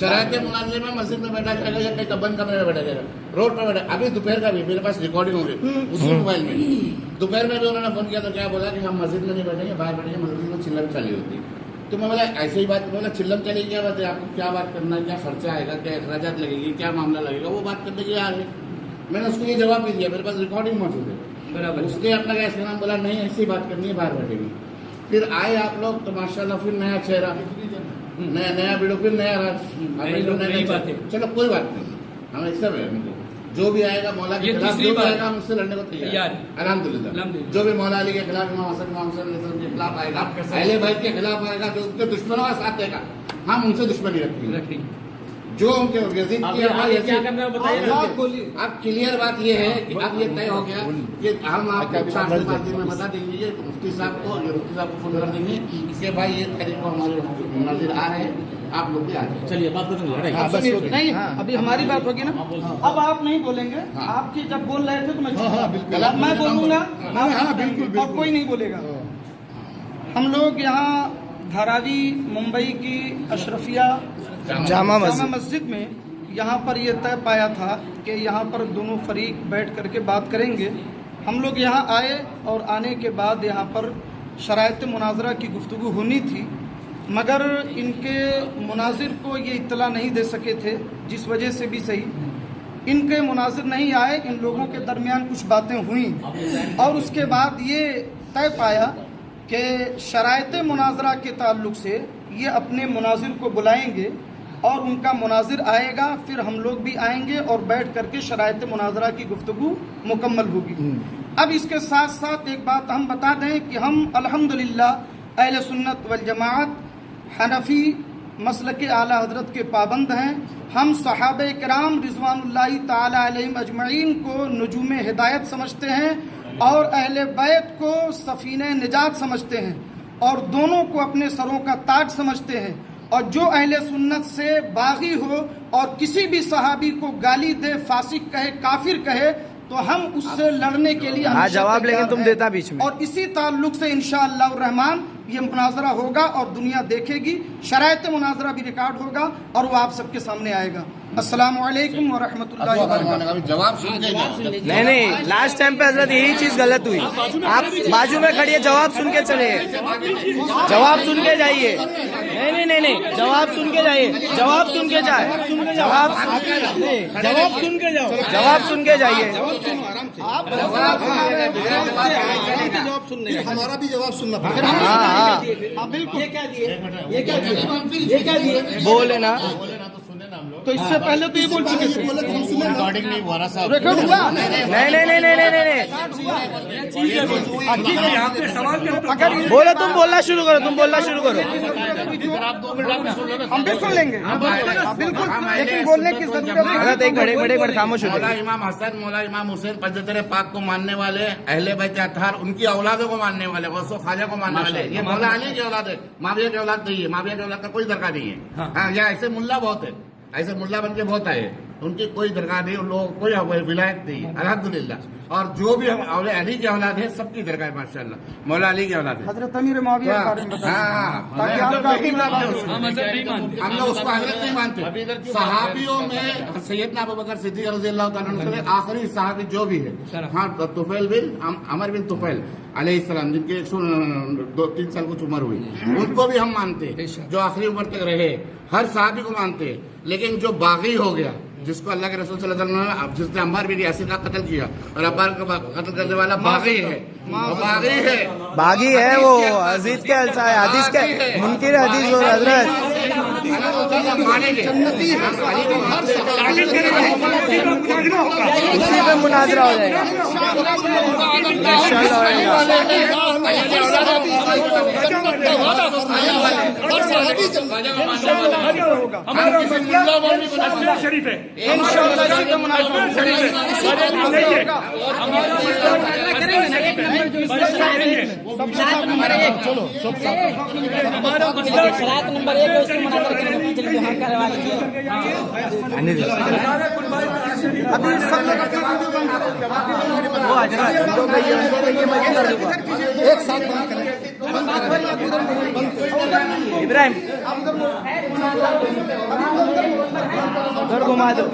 शरायत मुनाजरे में मस्जिद में बैठा जाएगा या कहीं बंद कमरे में बैठा जाएगा, रोड पर बैठा। अभी दोपहर का भी मेरे पास रिकॉर्डिंग हो गई उसी मोबाइल में, दोपहर में भी उन्होंने फोन किया तो क्या बोला कि हम मस्जिद में नहीं बैठेंगे, बाहर बैठेंगे, मस्जिद में चिल्लम चली होती। तो मैं बोला ऐसे ही बात, बोला चिल्लम चलेगी क्या बात है, आपको क्या बात करना है, क्या खर्चा आएगा, क्या अखराजात लगेगी, क्या मामला लगेगा, वो बात करने के लिए आ गए। मैंने उसको ये जवाब भी दिया, मेरे पास रिकॉर्डिंग मौजूद है बराबर। उसने अपना क्या इसका नाम बोला नहीं ऐसी बात करनी है, बाहर बैठेगी। फिर आए आप लोग तो माशाल्लाह फिर नया चेहरा, नया वीडियो, फिर नया राज। चलो कोई बात नहीं, हमें सब है, हमको जो भी आएगा मौला के खिलाफ जो भी आएगा हम उससे लड़ने को तैयार है अल्हम्दुलिल्लाह। जो भी मौला अली के खिलाफ, इमाम हसन के खिलाफ आएगा, अहले बैत के खिलाफ आएगा, जो उनके दुश्मनों का साथ देगा, हम उनसे दुश्मनी रखेंगे। जो उनके यजीद की क्या करना है बताइए। अब क्लियर बात ये है कि अब ये तय हो गया कि हम आपको 4 से 5 दिन में बता देंगे मुफ्ती साहब को, मुफ्ती साहब को फोन कर देंगे इसके भाई ये तारीख को हमारे मुनाजिर आ रहे हैं, आप लोग भी आ जाए। चलिए बात करेंगे नहीं अभी हमारी बात होगी ना, अब आप नहीं बोलेंगे, आपकी जब बोल रहे थे तो मैं मैं बोलूंगा और कोई नहीं बोलेगा। हम लोग यहाँ धारावी मुंबई की अशरफिया जामा मस्जिद में यहाँ पर ये तय पाया था कि यहाँ पर दोनों फरीक बैठ करके बात करेंगे। हम लोग यहाँ आए और आने के बाद यहाँ पर शरायत मुनाजरा की गुफ्तगू होनी थी, मगर इनके मुनाजिर को ये इत्तला नहीं दे सके थे, जिस वजह से भी सही इनके मुनाजिर नहीं आए, इन लोगों के दरमियान कुछ बातें हुई और उसके बाद ये तय पाया कि शरायत मुनाजरा के ताल्लुक से ये अपने मुनाजिर को बुलाएंगे और उनका मुनाजिर आएगा, फिर हम लोग भी आएंगे और बैठ करके शरायत मुनाजरा की गुफ्तगू मुकम्मल होगी। अब इसके साथ साथ एक बात हम बता दें कि हम अल्हम्दुलिल्लाह अहले सुन्नत वल जमाअत हनफी मसलक आला हजरत के पाबंद हैं। हम सहाबे किराम रिज़वानुल्लाहि ताला अलैहिम अजमईन को नुजूम हिदायत समझते हैं और अहले बैत को सफीने निजात समझते हैं और दोनों को अपने सरों का ताज समझते हैं। और जो अहले सुन्नत से बागी हो और किसी भी सहाबी को गाली दे, फासिक कहे, काफिर कहे, तो हम उससे लड़ने के लिए हाँ हमेशा जवाब तैयार लेकिन तुम हैं। देता बीच में। और इसी ताल्लुक से इंशाअल्लाह रहमान ये मुनाजरा होगा और दुनिया देखेगी, शरायत मुनाजरा भी रिकॉर्ड होगा और वो आप सबके सामने आएगा। अस्सलामु अलैकुम व रहमतुल्लाहि व बरकातहू। जवाब सुन के नहीं लास्ट टाइम पे हजरत यही चीज गलत हुई। आप बाजू में खड़िए, जवाब सुन के चले, जवाब सुन के जाइए। नहीं जवाब सुन के जाइए, जवाब सुन के जाए, जवाब सुन के जाओ, जवाब सुन के जाइए। आप जवाब सुनने हमारा भी जवाब सुनना हाँ पड़ेगा। हाँ बिल्कुल बोले ना। तो इससे पहले तो ये बोल चुके थे। रिकॉर्डिंग नहीं हुआ साहब। रिकॉर्ड हुआ नहीं ठीक है, यहाँ पे सवाल करो तो अगर बोलो, तुम बोलना शुरू करो, तुम बोलना शुरू करो। आप 2 मिनट में सुन लो ना। हम भी सुन लेंगे बिल्कुल, लेकिन बोलने की जरूरत है। हजरत एक बड़े खामोश हो मौला जाइए। इमाम हसन, मौला इमाम हुसैन पंजतरे पाक को मानने वाले, अहले बैत अतहार उनकी औलादों को मानने वाले, गौसो ख्वाजा को मानने वाले, ये मौला अली की औलाद है, माविया की औलाद नहीं है। माविया की औलाद का कोई दरगाह नहीं है। हाँ, या ऐसे मुल्ला बहुत है, ऐसे मुल्ला बन के बहुत आए, उनकी कोई दरगाह नहीं, उन लोगों को कोई विलायत नहीं है अल्हम्दुलिल्लाह। और जो भी हम औले अली की औलाद है सबकी दरगाह है माशाअल्लाह, मौला अली की औलाद है। हजरत अमीर मुआविया के बारे में बताइए। ताकि आप काफी हम लोग उसको हजरत नहीं मानते। सहाबियों में सैयदना अबू बकर सिद्दीक रज़ी अल्लाह तआला अन्हु से आखिरी सहाबी जो भी है, हाँ, तुफैल बिन अमर बिन तुफैल अलैहिस्सलाम, जिनके 102-3 साल कुछ उम्र हुई, उनको भी हम मानते, जो आखिरी उम्र तक रहे, हर सहाबी को मानते। लेकिन जो बागी हो गया, जिसको अल्लाह के रसूल सल्लल्लाहु अलैहि वसल्लम, जिसने अम्मार बिन यासिर का कत्ल किया, और अब्बार का कत्ल करने वाला बागी है, बागी है वो, अजीज के हदीस के मुनकिर हदीस और हजरत उसी पे मुनाजरा हो जाएगा अजमेर शरीफ है, शरात नंबर 1 उससे मुनाजरा करने के लिए यहाँ करवा लीजिए। अभी सब लोग एक साथ बात करें। इब्राहिम उधर घुमा दो।